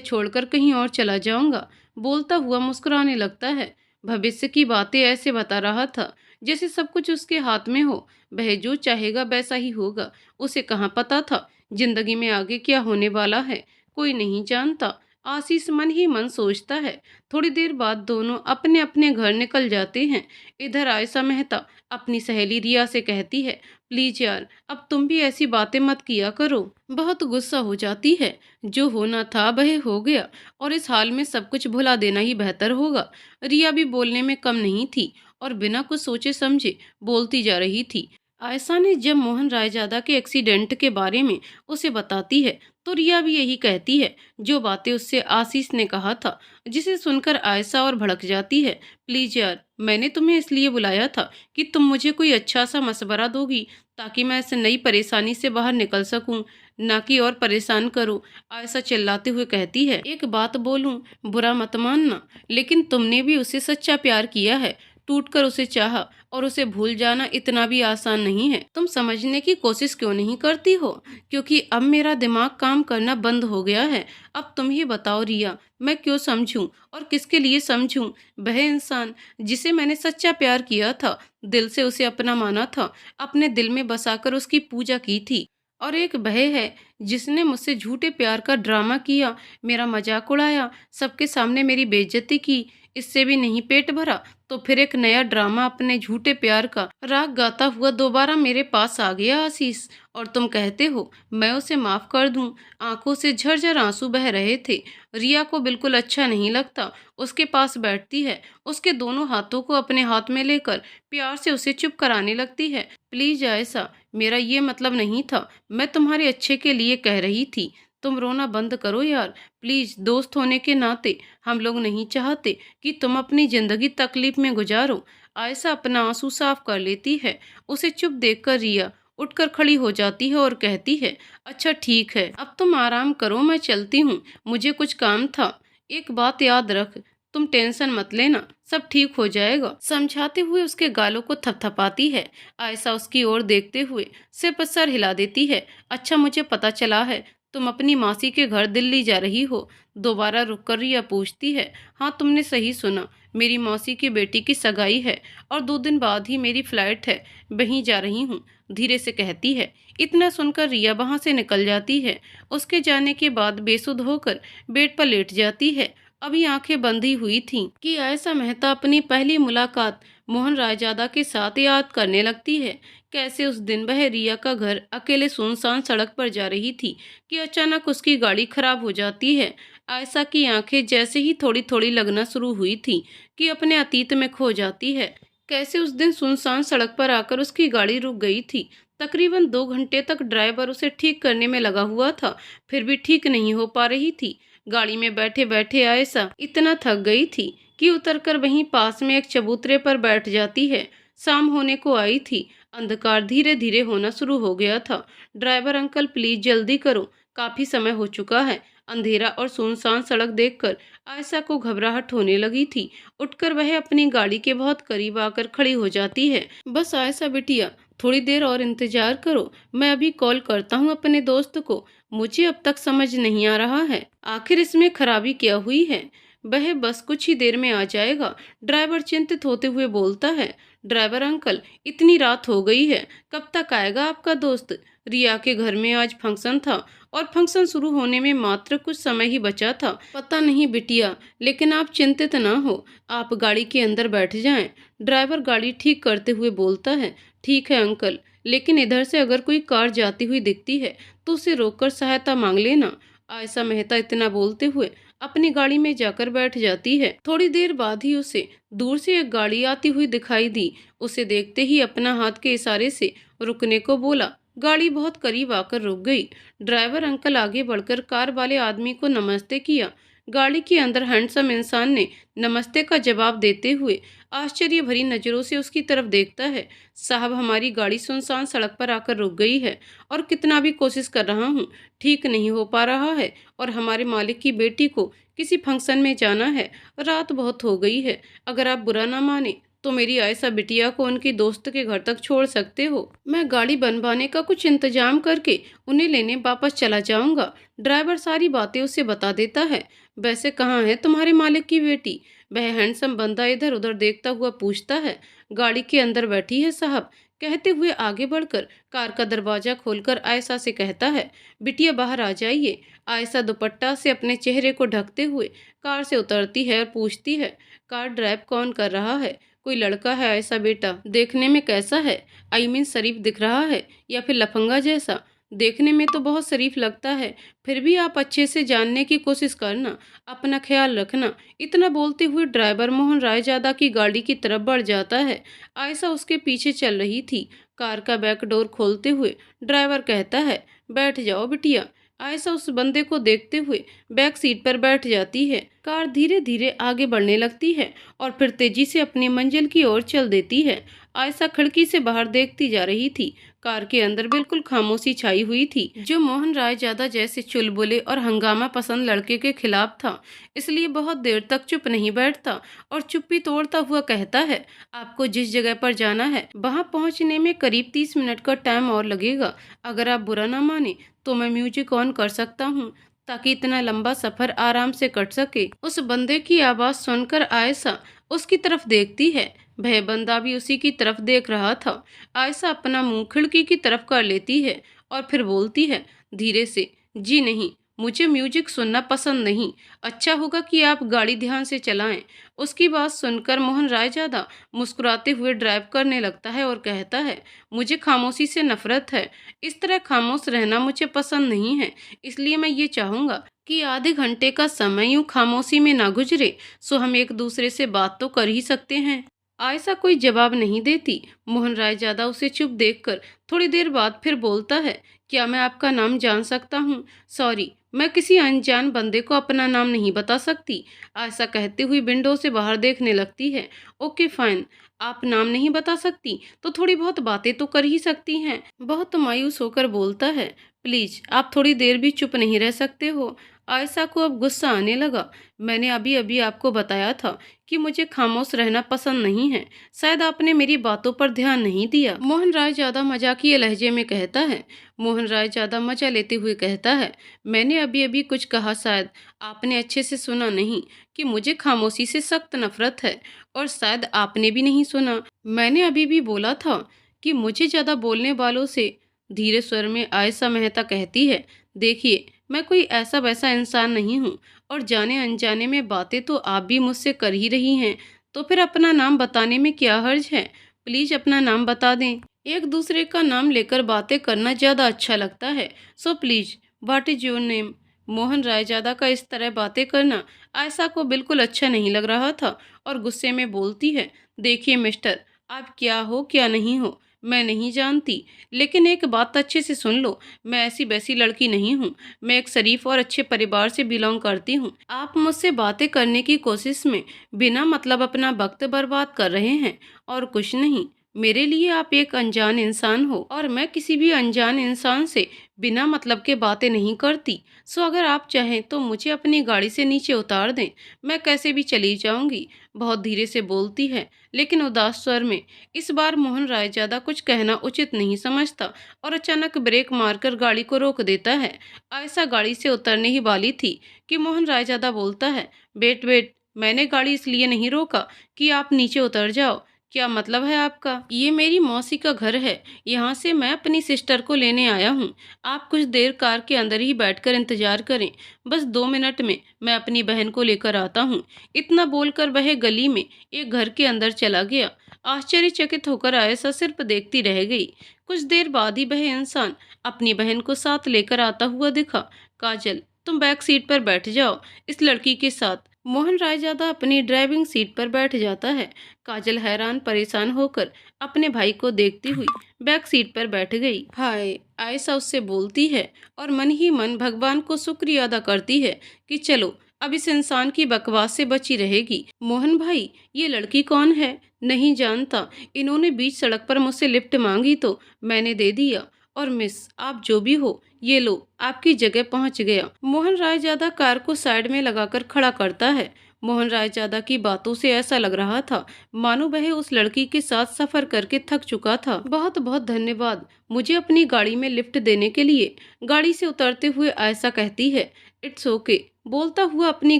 छोड़कर कहीं और चला जाऊंगा। बोलता हुआ मुस्कुराने लगता है। भविष्य की बातें ऐसे बता रहा था जैसे सब कुछ उसके हाथ में हो। वह जो चाहेगा वैसा ही होगा। उसे कहाँ पता था जिंदगी में आगे क्या होने वाला है, कोई नहीं जानता। आशीष मन ही मन सोचता है। थोड़ी देर बाद दोनों अपने अपने घर निकल जाते हैं। इधर आयशा मेहता अपनी सहेली रिया से कहती है, प्लीज यार, अब तुम भी ऐसी बातें मत किया करो। बहुत गुस्सा हो जाती है। जो होना था वह हो गया और इस हाल में सब कुछ भुला देना ही बेहतर होगा। रिया भी बोलने में कम नहीं थी और बिना कुछ सोचे समझे बोलती जा रही थी। आयशा ने जब मोहन रायजादा के एक्सीडेंट के बारे में उसे बताती है तो रिया भी यही कहती है जो बातें उससे आशीष ने कहा था, जिसे सुनकर आयशा और भड़क जाती है। प्लीज यार, मैंने तुम्हें इसलिए बुलाया था कि तुम मुझे कोई अच्छा सा मशवरा दोगी ताकि मैं इस नई परेशानी से बाहर निकल सकूं, ना कि और परेशान करो। आयशा चिल्लाते हुए कहती है, एक बात बोलूं, बुरा मत मानना, लेकिन तुमने भी उसे सच्चा प्यार किया है, टूटकर उसे चाहा, और उसे भूल जाना इतना भी आसान नहीं है। तुम समझने की कोशिश क्यों नहीं करती हो? क्योंकि अब मेरा दिमाग काम करना बंद हो गया है। अब तुम ही बताओ रिया, मैं क्यों समझूं और किसके लिए समझूं? वह इंसान जिसे मैंने सच्चा प्यार किया था, दिल से उसे अपना माना था, अपने दिल में बसाकर उसकी पूजा की थी, और एक वह है जिसने मुझसे झूठे प्यार का ड्रामा किया, मेरा मजाक उड़ाया, सबके सामने मेरी बेइज्जती की। इससे भी नहीं पेट भरा तो फिर एक नया ड्रामा अपने झूठे प्यार का राग गाता हुआ दोबारा मेरे पास आ गया आशीष, और तुम कहते हो मैं उसे माफ कर दूं? आंखों से झरझर आंसू बह रहे थे। रिया को बिल्कुल अच्छा नहीं लगता। उसके पास बैठती है, उसके दोनों हाथों को अपने हाथ में लेकर प्यार से उसे चुप कराने लगती है। प्लीज ऐसा, मेरा ये मतलब नहीं था, मैं तुम्हारे अच्छे के लिए कह रही थी। तुम रोना बंद करो यार, प्लीज। दोस्त होने के नाते हम लोग नहीं चाहते कि तुम अपनी जिंदगी तकलीफ में गुजारो। आयशा अपना आंसू साफ कर लेती है। उसे चुप देखकर रिया उठकर खड़ी हो जाती है और कहती है, अच्छा ठीक है, अब तुम आराम करो, मैं चलती हूँ, मुझे कुछ काम था। एक बात याद रख, तुम टेंशन मत लेना, सब ठीक हो जाएगा। समझाते हुए उसके गालों को थपथपाती है। आयशा उसकी ओर देखते हुए सिर पर सर हिला देती है। अच्छा, मुझे पता चला है तुम अपनी मासी के घर दिल्ली जा रही हो। दोबारा रुककर रिया पूछती है, हाँ तुमने सही सुना, मेरी मौसी की बेटी की सगाई है और 2 दिन बाद ही मेरी फ्लाइट है, वहीं जा रही हूँ, धीरे से कहती है। इतना सुनकर रिया वहां से निकल जाती है। उसके जाने के बाद बेसुध होकर बेड पर लेट जाती है। अभी आंखें बंधी हुई थीं कि आयशा मेहता अपनी पहली मुलाकात मोहन रायजादा के साथ याद करने लगती है। कैसे उस दिन वह रिया का घर अकेले सुनसान सड़क पर जा रही थी कि अचानक उसकी गाड़ी खराब हो जाती है। आयशा की आंखें जैसे ही थोड़ी थोड़ी लगना शुरू हुई थी कि अपने अतीत में खो जाती है। कैसे उस दिन सुनसान सड़क पर आकर उसकी गाड़ी रुक गई थी। तकरीबन 2 घंटे तक ड्राइवर उसे ठीक करने में लगा हुआ था, फिर भी ठीक नहीं हो पा रही थी। गाड़ी में बैठे बैठे आयशा इतना थक गई थी कि उतरकर वहीं पास में एक चबूतरे पर बैठ जाती है। शाम होने को आई थी। अंधकार धीरे धीरे होना शुरू हो गया था। ड्राइवर अंकल, प्लीज जल्दी करो, काफी समय हो चुका है। अंधेरा और सुनसान सड़क देखकर आयशा को घबराहट होने लगी थी। उठकर वह अपनी गाड़ी के बहुत करीब आकर खड़ी हो जाती है। बस आयशा बिटिया, थोड़ी देर और इंतजार करो, मैं अभी कॉल करता हूँ अपने दोस्त को। मुझे अब तक समझ नहीं आ रहा है आखिर इसमें खराबी क्या हुई है। वह बस कुछ ही देर में आ जाएगा, ड्राइवर चिंतित होते हुए बोलता है। ड्राइवर अंकल, इतनी रात हो गई है, कब तक आएगा आपका दोस्त? रिया के घर में आज फंक्शन था और फंक्शन शुरू होने में मात्र कुछ समय ही बचा था। पता नहीं बिटिया, लेकिन आप चिंतित ना हो, आप गाड़ी के अंदर बैठ जाएं। ड्राइवर गाड़ी ठीक करते हुए बोलता है। ठीक है अंकल, लेकिन इधर से अगर कोई कार जाती हुई दिखती है तो उसे रोककर सहायता मांग लेना। आयशा मेहता इतना बोलते हुए अपनी गाड़ी में जाकर बैठ जाती है। थोड़ी देर बाद ही उसे दूर से एक गाड़ी आती हुई दिखाई दी। उसे देखते ही अपना हाथ के इशारे से रुकने को बोला। गाड़ी बहुत करीब आकर रुक गई। ड्राइवर अंकल आगे बढ़कर कार वाले आदमी को नमस्ते किया। गाड़ी के अंदर हैंडसम इंसान ने नमस्ते का जवाब देते हुए आश्चर्य भरी नजरों से उसकी तरफ देखता है। साहब, हमारी गाड़ी सुनसान सड़क पर आकर रुक गई है और कितना भी कोशिश कर रहा हूँ, ठीक नहीं हो पा रहा है। और हमारे मालिक की बेटी को किसी फंक्शन में जाना है, रात बहुत हो गई है। अगर आप बुरा ना माने तो मेरी आयशा बिटिया को उनकी दोस्त के घर तक छोड़ सकते हो। मैं गाड़ी बनवाने का कुछ इंतजाम करके उन्हें लेने वापस चला जाऊंगा। ड्राइवर सारी बातें उसे बता देता है। वैसे कहाँ है तुम्हारे मालिक की बेटी? वह हैंडसम बंदा इधर उधर देखता हुआ पूछता है। गाड़ी के अंदर बैठी है साहब, कहते हुए आगे बढ़कर कार का दरवाजा खोलकर आयशा से कहता है, बिटिया बाहर आ जाइए। आयशा दुपट्टा से अपने चेहरे को ढकते हुए कार से उतरती है और पूछती है, कार ड्राइव कौन कर रहा है? कोई लड़का है आयशा बेटा? देखने में कैसा है? आई मीन शरीफ दिख रहा है या फिर लफंगा जैसा? देखने में तो बहुत शरीफ लगता है, फिर भी आप अच्छे से जानने की कोशिश करना, अपना ख्याल रखना। इतना बोलते हुए ड्राइवर मोहन रायजादा की गाड़ी की तरफ बढ़ जाता है। आयशा उसके पीछे चल रही थी। कार का बैक डोर खोलते हुए ड्राइवर कहता है, बैठ जाओ बिटिया। आयशा उस बंदे को देखते हुए बैक सीट पर बैठ जाती है। कार धीरे धीरे आगे बढ़ने लगती है और फिर तेजी से अपनी मंजिल की ओर चल देती है। आयशा खिड़की से बाहर देखती जा रही थी। कार के अंदर बिल्कुल खामोशी छाई हुई थी, जो मोहन रायजादा जैसे चुलबुले और हंगामा पसंद लड़के के खिलाफ था। इसलिए बहुत देर तक चुप नहीं बैठता और चुप्पी तोड़ता हुआ कहता है, आपको जिस जगह पर जाना है वहां पहुंचने में करीब 30 मिनट का टाइम और लगेगा। अगर आप बुरा ना माने तो मैं म्यूजिक ऑन कर सकता हूँ, ताकि इतना लंबा सफर आराम से कट सके। उस बंदे की आवाज सुनकर आयशा उसकी तरफ देखती है। वह बंदा भी उसी की तरफ देख रहा था। आयशा अपना मुंह खिड़की की तरफ कर लेती है और फिर बोलती है धीरे से, जी नहीं, मुझे म्यूजिक सुनना पसंद नहीं। अच्छा होगा कि आप गाड़ी ध्यान से चलाएं। उसकी बात सुनकर मोहन रायजादा मुस्कुराते हुए ड्राइव करने लगता है और कहता है, मुझे खामोशी से नफरत है। इस तरह खामोश रहना मुझे पसंद नहीं है। इसलिए मैं ये चाहूंगा कि आधे घंटे का समय यूं खामोशी में ना गुजरे, सो हम एक दूसरे से बात तो कर ही सकते हैं। आयशा कोई जवाब नहीं देती। मोहन रायजादा उसे चुप देखकर थोड़ी देर बाद फिर बोलता है, क्या मैं आपका नाम जान सकता हूँ? सॉरी, मैं किसी अनजान बंदे को अपना नाम नहीं बता सकती। आयशा कहते हुए विंडो से बाहर देखने लगती है। ओके फाइन, आप नाम नहीं बता सकती तो थोड़ी बहुत बातें तो कर ही सकती हैं। बहुत मायूस होकर बोलता है, प्लीज आप थोड़ी देर भी चुप नहीं रह सकते हो? आयशा को अब गुस्सा आने लगा। मैंने अभी अभी आपको बताया था कि मुझे खामोश रहना पसंद नहीं है। शायद आपने मेरी बातों पर ध्यान नहीं दिया। मोहन रायजादा मजाकिया लहजे में कहता है। मोहन रायजादा मजा लेते हुए कहता है, मैंने अभी अभी कुछ कहा, शायद आपने अच्छे से सुना नहीं, कि मुझे खामोशी से सख्त नफरत है। और शायद आपने भी नहीं सुना, मैंने अभी भी बोला था कि मुझे ज्यादा बोलने वालों से। धीरे स्वर में आयशा मेहता कहती है, देखिए मैं कोई ऐसा वैसा इंसान नहीं हूँ, और जाने अनजाने में बातें तो आप भी मुझसे कर ही रही हैं, तो फिर अपना नाम बताने में क्या हर्ज है? प्लीज अपना नाम बता दें। एक दूसरे का नाम लेकर बातें करना ज्यादा अच्छा लगता है। So please, what is your name? Mohan Raizada का इस तरह बातें करना आयशा को बिल्कुल अच्छा नहीं लग रहा था और गुस्से में बोलती है, देखिए मिस्टर, आप क्या हो क्या नहीं हो मैं नहीं जानती, लेकिन एक बात अच्छे से सुन लो, मैं ऐसी वैसी लड़की नहीं हूँ। मैं एक शरीफ और अच्छे परिवार से बिलोंग करती हूँ। आप मुझसे बातें करने की कोशिश में बिना मतलब अपना वक्त बर्बाद कर रहे हैं और कुछ नहीं। मेरे लिए आप एक अनजान इंसान हो और मैं किसी भी अनजान इंसान से बिना मतलब के बातें नहीं करती। सो अगर आप चाहें तो मुझे अपनी गाड़ी से नीचे उतार दें, मैं कैसे भी चली जाऊंगी। बहुत धीरे से बोलती है, लेकिन उदास स्वर में। इस बार मोहन रायजादा कुछ कहना उचित नहीं समझता और अचानक ब्रेक मारकर गाड़ी को रोक देता है। आयशा गाड़ी से उतरने ही वाली थी कि मोहन रायजादा बोलता है, वेट वेट, मैंने गाड़ी इसलिए नहीं रोका कि आप नीचे उतर जाओ। क्या मतलब है आपका? ये मेरी मौसी का घर है, यहाँ से मैं अपनी सिस्टर को लेने आया हूँ। आप कुछ देर कार के अंदर ही बैठकर इंतजार करें, बस 2 मिनट में मैं अपनी बहन को लेकर आता हूँ। इतना बोलकर वह गली में एक घर के अंदर चला गया। आश्चर्यचकित होकर आयशा सिर्फ देखती रह गई। कुछ देर बाद ही वह इंसान अपनी बहन को साथ लेकर आता हुआ दिखा। काजल, तुम बैक सीट पर बैठ जाओ इस लड़की के साथ। मोहन रायजादा अपनी ड्राइविंग सीट पर बैठ जाता है। काजल हैरान परेशान होकर अपने भाई को देखती हुई बैक सीट पर बैठ गई। हाय, आयशा उससे बोलती है और मन ही मन भगवान को शुक्रिया अदा करती है कि चलो अब इस इंसान की बकवास से बची रहेगी। मोहन भाई, ये लड़की कौन है? नहीं जानता। इन्होंने बीच सड़क पर मुझसे लिफ्ट मांगी तो मैंने दे दिया। और मिस, आप जो भी हो, ये लो, आपकी जगह पहुंच गया। मोहन रायजादा कार को साइड में लगाकर खड़ा करता है। मोहन रायजादा की बातों से ऐसा लग रहा था मानो वह उस लड़की के साथ सफर करके थक चुका था। बहुत बहुत धन्यवाद मुझे अपनी गाड़ी में लिफ्ट देने के लिए। गाड़ी से उतरते हुए आयशा कहती है, इट्स ओके, बोलता हुआ अपनी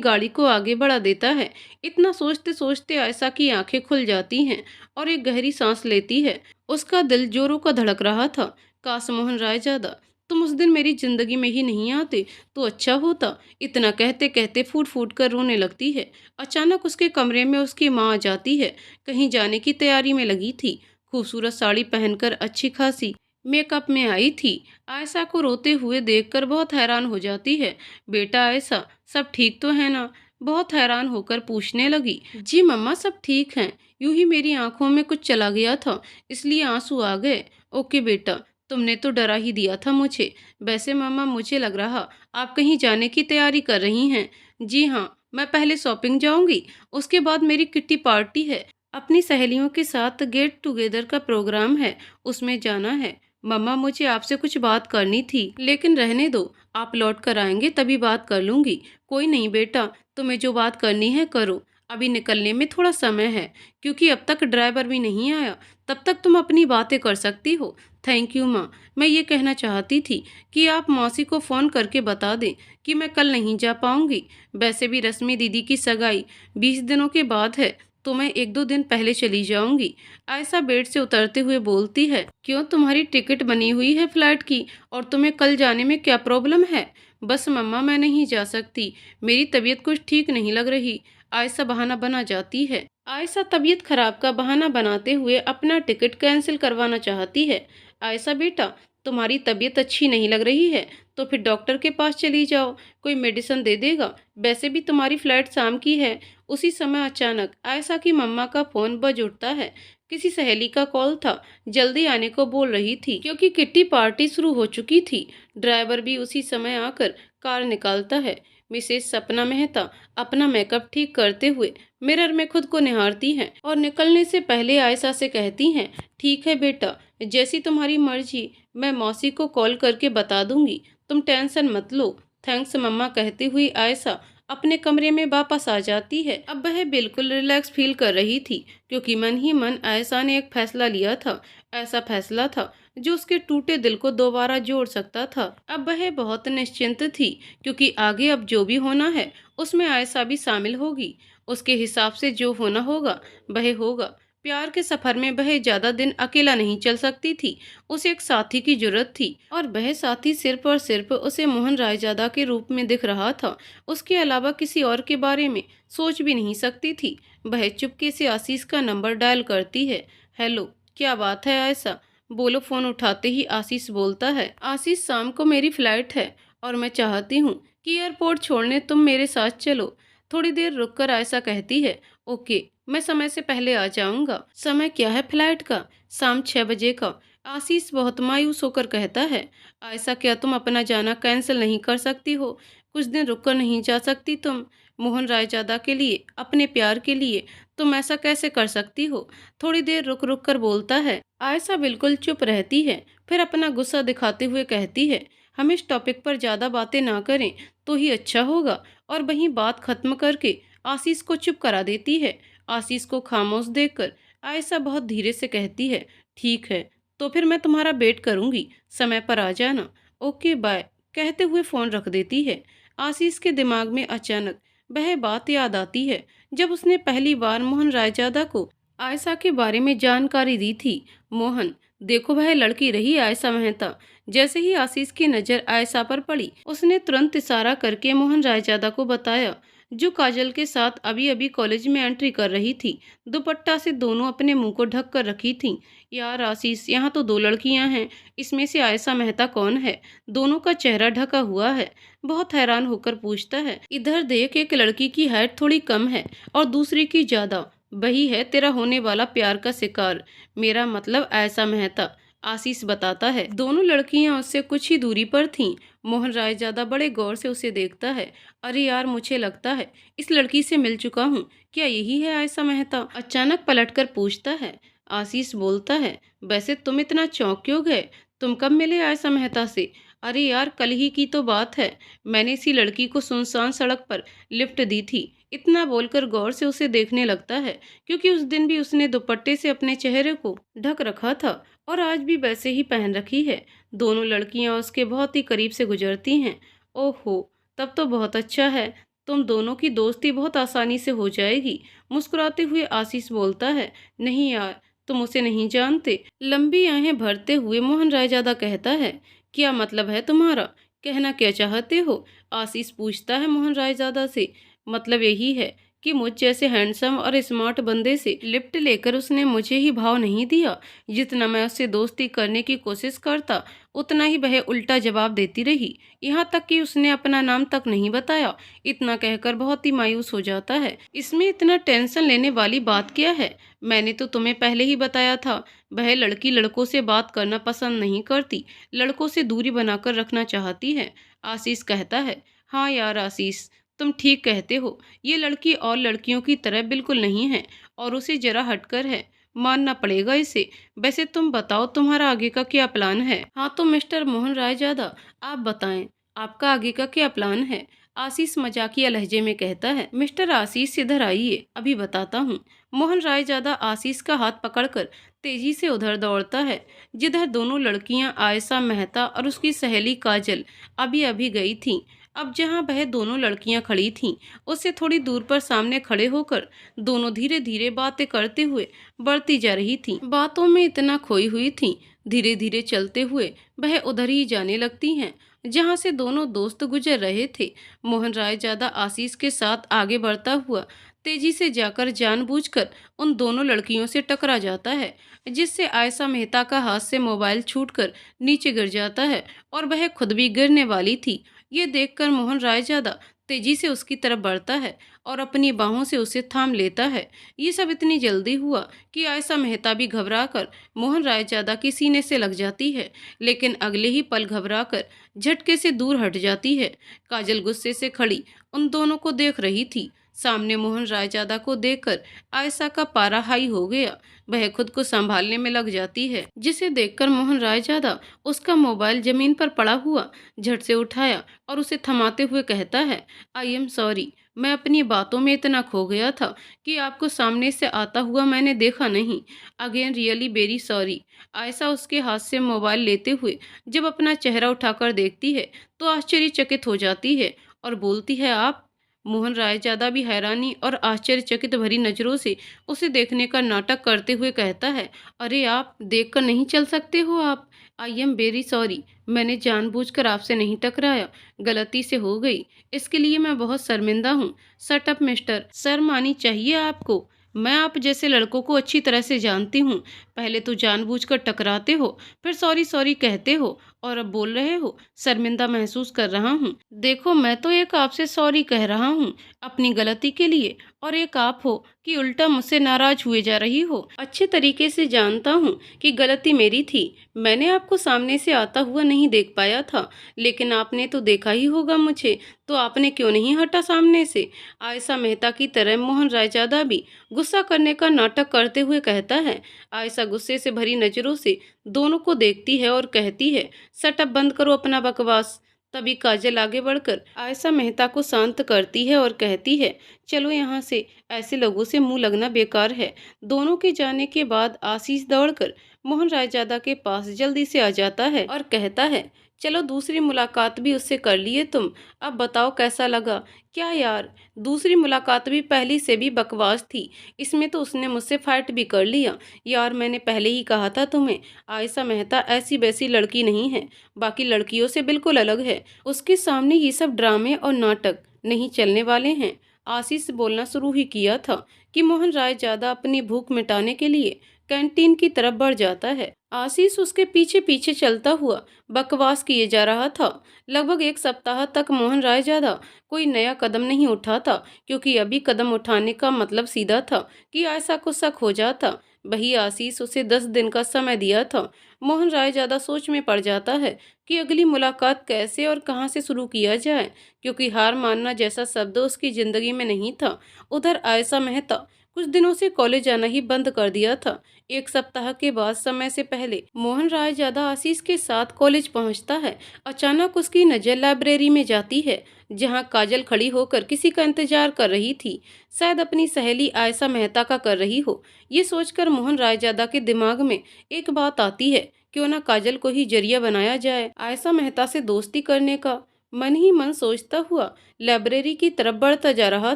गाड़ी को आगे बढ़ा देता है। इतना सोचते सोचते आयशा की आंखें खुल जाती हैं और एक गहरी सांस लेती है। उसका दिल जोरों का धड़क रहा था। काश मोहन रायजादा, तुम उस दिन मेरी जिंदगी में ही नहीं आते तो अच्छा होता। इतना कहते कहते फूट फूट कर रोने लगती है। अचानक उसके कमरे में उसकी माँ आ जाती है। कहीं जाने की तैयारी में लगी थी। खूबसूरत साड़ी पहनकर अच्छी खासी मेकअप में आई थी। आयशा को रोते हुए देखकर बहुत हैरान हो जाती है। बेटा आयशा, सब ठीक तो है ना? बहुत हैरान होकर पूछने लगी। जी मम्मा, सब ठीक हैं। यूं ही मेरी आंखों में कुछ चला गया था, इसलिए आंसू आ गए। ओके बेटा, तुमने तो डरा ही दिया था मुझे। वैसे मम्मा, मुझे लग रहा आप कहीं जाने की तैयारी कर रही हैं। जी हाँ, मैं पहले शॉपिंग जाऊंगी, उसके बाद मेरी किट्टी पार्टी है। अपनी सहेलियों के साथ गेट टुगेदर का प्रोग्राम है, उसमें जाना है। मम्मा, मुझे आपसे कुछ बात करनी थी, लेकिन रहने दो, आप लौट कर आएंगे तभी बात कर लूंगी। कोई नहीं बेटा, तुम्हें जो बात करनी है करो। अभी निकलने में थोड़ा समय है, क्योंकि अब तक ड्राइवर भी नहीं आया। तब तक तुम अपनी बातें कर सकती हो। थैंक यू माँ। मैं ये कहना चाहती थी कि आप मौसी को फ़ोन करके बता दें कि मैं कल नहीं जा पाऊंगी। वैसे भी रश्मि दीदी की सगाई 20 दिनों के बाद है, तो मैं 1-2 दिन पहले चली जाऊंगी। आयशा बेड से उतरते हुए बोलती है, क्यों, तुम्हारी टिकट बनी हुई है फ्लाइट की और तुम्हें कल जाने में क्या प्रॉब्लम है? बस मम्मा, मैं नहीं जा सकती, मेरी तबीयत कुछ ठीक नहीं लग रही। आयशा बहाना बना जाती है। आयशा तबीयत खराब का बहाना बनाते हुए अपना टिकट कैंसिल करवाना चाहती है। आयशा बेटा, तुम्हारी तबीयत अच्छी नहीं लग रही है तो फिर डॉक्टर के पास चली जाओ, कोई मेडिसिन दे देगा। वैसे भी तुम्हारी फ्लाइट शाम की है। उसी समय अचानक आयशा की मम्मा का फोन बज उठता है। किसी सहेली का कॉल था, जल्दी आने को बोल रही थी क्योंकि किट्टी पार्टी शुरू हो चुकी थी। ड्राइवर भी उसी समय आकर कार निकालता है। मिसेस सपना मेहता अपना मेकअप ठीक करते हुए मिरर में खुद को निहारती हैं और निकलने से पहले आयशा से कहती हैं, ठीक है बेटा, जैसी तुम्हारी मर्जी, मैं मौसी को कॉल करके बता दूंगी, तुम टेंशन मत लो। थैंक्स मम्मा, कहती हुई आयशा अपने कमरे में वापस आ जाती है। अब वह बिल्कुल रिलैक्स फील कर रही थी, क्योंकि मन ही मन आयशा ने एक फैसला लिया था। ऐसा फैसला था जो उसके टूटे दिल को दोबारा जोड़ सकता था। अब वह बहुत निश्चिंत थी, क्योंकि आगे अब जो भी होना है उसमें आयशा भी शामिल होगी। उसके हिसाब से जो होना होगा वह होगा। प्यार के सफर में वह ज्यादा दिन अकेला नहीं चल सकती थी। उसे एक साथी की जरूरत थी, और वह साथी सिर्फ और सिर्फ उसे मोहन रायजादा के रूप में दिख रहा था। उसके अलावा किसी और के बारे में सोच भी नहीं सकती थी। वह चुपके से आशीष का नंबर डायल करती है। हेलो, क्या बात है आयशा? बोलो। फोन उठाते ही आशीष बोलता है, आशीष, शाम को मेरी फ्लाइट है और मैं चाहती हूँ कि एयरपोर्ट छोड़ने तुम मेरे साथ चलो। थोड़ी देर रुककर आयशा कहती है, ओके, मैं समय से पहले आ जाऊंगा। समय क्या है फ्लाइट का? शाम 6 बजे का। आशीष बहुत मायूस होकर कहता है, आयशा, क्या तुम अपना जाना कैंसिल नहीं कर सकती हो? कुछ दिन रुक कर नहीं जा सकती तुम? मोहन रायजादा के लिए, अपने प्यार के लिए तुम ऐसा कैसे कर सकती हो? थोड़ी देर रुक रुक कर बोलता है। आयशा बिल्कुल चुप रहती है, फिर अपना गुस्सा दिखाते हुए कहती है, हम इस टॉपिक पर ज्यादा बातें ना करें तो ही अच्छा होगा। और वहीं बात खत्म करके आशीष को चुप करा देती है। आशीष को खामोश देखकर आयशा बहुत धीरे से कहती है, ठीक है, तो फिर मैं तुम्हारा वेट करूंगी, समय पर आ जाना। ओके बाय, कहते हुए फोन रख देती है। आशीष के दिमाग में अचानक वह बात याद आती है जब उसने पहली बार मोहन रायजादा को आयशा के बारे में जानकारी दी थी। मोहन, देखो, वह लड़की रही आयशा मेहता। जैसे ही आशीष की नजर आयशा पर पड़ी, उसने तुरंत इशारा करके मोहन रायजादा को बताया, जो काजल के साथ अभी अभी कॉलेज में एंट्री कर रही थी। दुपट्टा से दोनों अपने मुंह को ढक कर रखी थीं। यार आशीष, यहाँ तो 2 लड़कियां हैं, इसमें से आयशा मेहता कौन है? दोनों का चेहरा ढका हुआ है। बहुत हैरान होकर पूछता है, इधर देख, एक लड़की की हाइट थोड़ी कम है और दूसरी की ज्यादा। वही है तेरा होने वाला प्यार का शिकार, मेरा मतलब आयशा मेहता। आशीष बताता है। दोनों लड़कियां उससे कुछ ही दूरी पर थीं। मोहन रायजादा बड़े गौर से उसे देखता है। अरे यार, मुझे लगता है इस लड़की से मिल चुका हूँ। क्या यही है आयशा मेहता? अचानक पलटकर पूछता है। आशीष बोलता है, वैसे तुम इतना चौंक क्यों गए? तुम कब मिले आयशा मेहता से? अरे यार, कल ही की तो बात है। मैंने इसी लड़की को सुनसान सड़क पर लिफ्ट दी थी। इतना बोलकर गौर से उसे देखने लगता है, क्योंकि उस दिन भी उसने दुपट्टे से अपने चेहरे को ढक रखा था और आज भी वैसे ही पहन रखी है। दोनों लड़कियां उसके बहुत ही करीब से गुजरती हैं। ओहो, तब तो बहुत अच्छा है। तुम दोनों की दोस्ती बहुत आसानी से हो जाएगी। मुस्कुराते हुए आशीष बोलता है। नहीं यार, तुम उसे नहीं जानते। लंबी आहें भरते हुए मोहन रायजादा कहता है। क्या मतलब है तुम्हारा? कहना क्या चाहते हो? आशीष पूछता है मोहन रायजादा से। मतलब यही है कि मुझ जैसे हैंडसम और स्मार्ट बंदे से लिफ्ट लेकर उसने मुझे ही भाव नहीं दिया। जितना मैं उससे दोस्ती करने की कोशिश करता, उतना ही वह उल्टा जवाब देती रही। यहाँ तक कि उसने अपना नाम तक नहीं बताया। इतना कहकर बहुत ही मायूस हो जाता है। इसमें इतना टेंशन लेने वाली बात क्या है? मैंने तो तुम्हें पहले ही बताया था। वह लड़की लड़कों से बात करना पसंद नहीं करती, लड़कों से दूरी बनाकर रखना चाहती है। आशीष कहता है। हाँ यार आशीष, तुम ठीक कहते हो। ये लड़की और लड़कियों की तरह बिल्कुल नहीं है और उसे जरा हटकर है। मानना पड़ेगा इसे। वैसे तुम बताओ, तुम्हारा आगे का क्या प्लान है? हाँ तो मिस्टर मोहन रायजादा, आप बताएं, आपका आगे का क्या प्लान है? आशीष मजाकिया लहजे में कहता है। मिस्टर आशीष, इधर आइए, अभी बताता हूँ। मोहन रायजादा आशीष का हाथ पकड़कर तेजी से उधर दौड़ता है जिधर दोनों लड़कियां आयशा मेहता और उसकी सहेली काजल अभी अभी गई थीं। अब जहां वह दोनों लड़कियां खड़ी थीं, उससे थोड़ी दूर पर सामने खड़े होकर दोनों धीरे धीरे बातें करते हुए बढ़ती जा रही थीं। बातों में इतना खोई हुई थीं। धीरे धीरे चलते हुए वह उधर ही जाने लगती हैं जहां से दोनों दोस्त गुजर रहे थे। मोहन रायजादा आशीष के साथ आगे बढ़ता हुआ तेजी से जाकर जानबूझकर उन दोनों लड़कियों से टकरा जाता है, जिससे आयशा मेहता का हाथ से मोबाइल छूटकर नीचे गिर जाता है और वह खुद भी गिरने वाली थी। ये देखकर मोहन रायजादा तेजी से उसकी तरफ बढ़ता है और अपनी बाहों से उसे थाम लेता है। ये सब इतनी जल्दी हुआ कि आयशा मेहता भी घबराकर मोहन रायजादा के सीने से लग जाती है, लेकिन अगले ही पल घबराकर झटके से दूर हट जाती है। काजल गुस्से से खड़ी उन दोनों को देख रही थी। सामने मोहन रायजादा को देखकर आयशा का पारा हाई हो गया। वह खुद को संभालने में लग जाती है, जिसे देखकर मोहन रायजादा उसका मोबाइल जमीन पर पड़ा हुआ झट से उठाया और उसे थमाते हुए कहता है। आई एम सॉरी, मैं अपनी बातों में इतना खो गया था कि आपको सामने से आता हुआ मैंने देखा नहीं। Again really very sorry. Ayesha उसके हाथ से मोबाइल लेते हुए जब अपना चेहरा उठाकर देखती है तो आश्चर्यचकित हो जाती है और बोलती है, आप? मोहन रायजादा भी हैरानी और आश्चर्यचकित भरी नजरों से उसे देखने का नाटक करते हुए कहता है। अरे आप देखकर नहीं चल सकते हो आप? आई एम वेरी सॉरी, मैंने जानबूझकर आपसे नहीं टकराया, गलती से हो गई। इसके लिए मैं बहुत शर्मिंदा हूँ। शट अप मिस्टर, शर्म आनी चाहिए आपको। मैं आप जैसे लड़कों को अच्छी तरह से जानती हूँ। पहले तो जानबूझकर टकराते हो, फिर सॉरी सॉरी कहते हो और अब बोल रहे हो शर्मिंदा महसूस कर रहा हूँ। देखो, मैं तो एक आपसे सॉरी कह रहा हूँ अपनी गलती के लिए, और एक आप हो कि उल्टा मुझसे नाराज हुए जा रही हो। अच्छे तरीके से जानता हूँ कि गलती मेरी थी। मैंने आपको सामने से आता हुआ नहीं देख पाया था, लेकिन आपने तो देखा ही होगा मुझे, तो आपने क्यों नहीं हटा सामने से? आयशा मेहता की तरह मोहन रायजादा भी गुस्सा करने का नाटक करते हुए कहता है। आयशा गुस्से से भरी नजरों से दोनों को देखती है और कहती है, शट अप, बंद करो अपना बकवास। तभी काजल आगे बढ़कर आयशा मेहता को शांत करती है और कहती है, चलो यहाँ से, ऐसे लोगों से मुंह लगना बेकार है। दोनों के जाने के बाद आशीष दौड़कर मोहन रायजादा के पास जल्दी से आ जाता है और कहता है, चलो दूसरी मुलाकात भी उससे कर लिए तुम, अब बताओ कैसा लगा? क्या यार, दूसरी मुलाकात भी पहली से भी बकवास थी। इसमें तो उसने मुझसे फाइट भी कर लिया। यार, मैंने पहले ही कहा था तुम्हें, आयशा मेहता ऐसी वैसी लड़की नहीं है, बाकी लड़कियों से बिल्कुल अलग है। उसके सामने ये सब ड्रामे और नाटक नहीं चलने वाले हैं। आशीष बोलना शुरू ही किया था कि मोहन रायजादा अपनी भूख मिटाने के लिए कैंटीन की तरफ बढ़ जाता है। आशीष उसके पीछे पीछे चलता हुआ बकवास किए जा रहा था। लगभग एक सप्ताह तक मोहन रायजादा कोई नया कदम नहीं उठा था, क्योंकि अभी कदम उठाने का मतलब सीधा था कि आयशा को शक हो जाता। वही आशीष उसे 10 दिन का समय दिया था। मोहन राय ज़्यादा सोच में पड़ जाता है कि अगली मुलाकात कैसे और कहाँ से शुरू किया जाए, क्योंकि हार मानना जैसा शब्द उसकी ज़िंदगी में नहीं था। उधर आयशा मेहता कुछ दिनों से कॉलेज जाना ही बंद कर दिया था। एक सप्ताह के बाद समय से पहले मोहन राय ज़्यादा आशीष के साथ कॉलेज पहुंचता है। अचानक उसकी नज़र लाइब्रेरी में जाती है, जहां काजल खड़ी होकर किसी का इंतजार कर रही थी। शायद अपनी सहेली आयशा मेहता का कर रही हो। ये सोचकर मोहन रायजादा के दिमाग में एक बात आती है, क्यों ना काजल को ही जरिया बनाया जाए आयशा मेहता से दोस्ती करने का। मन ही मन सोचता हुआ लाइब्रेरी की तरफ बढ़ता जा रहा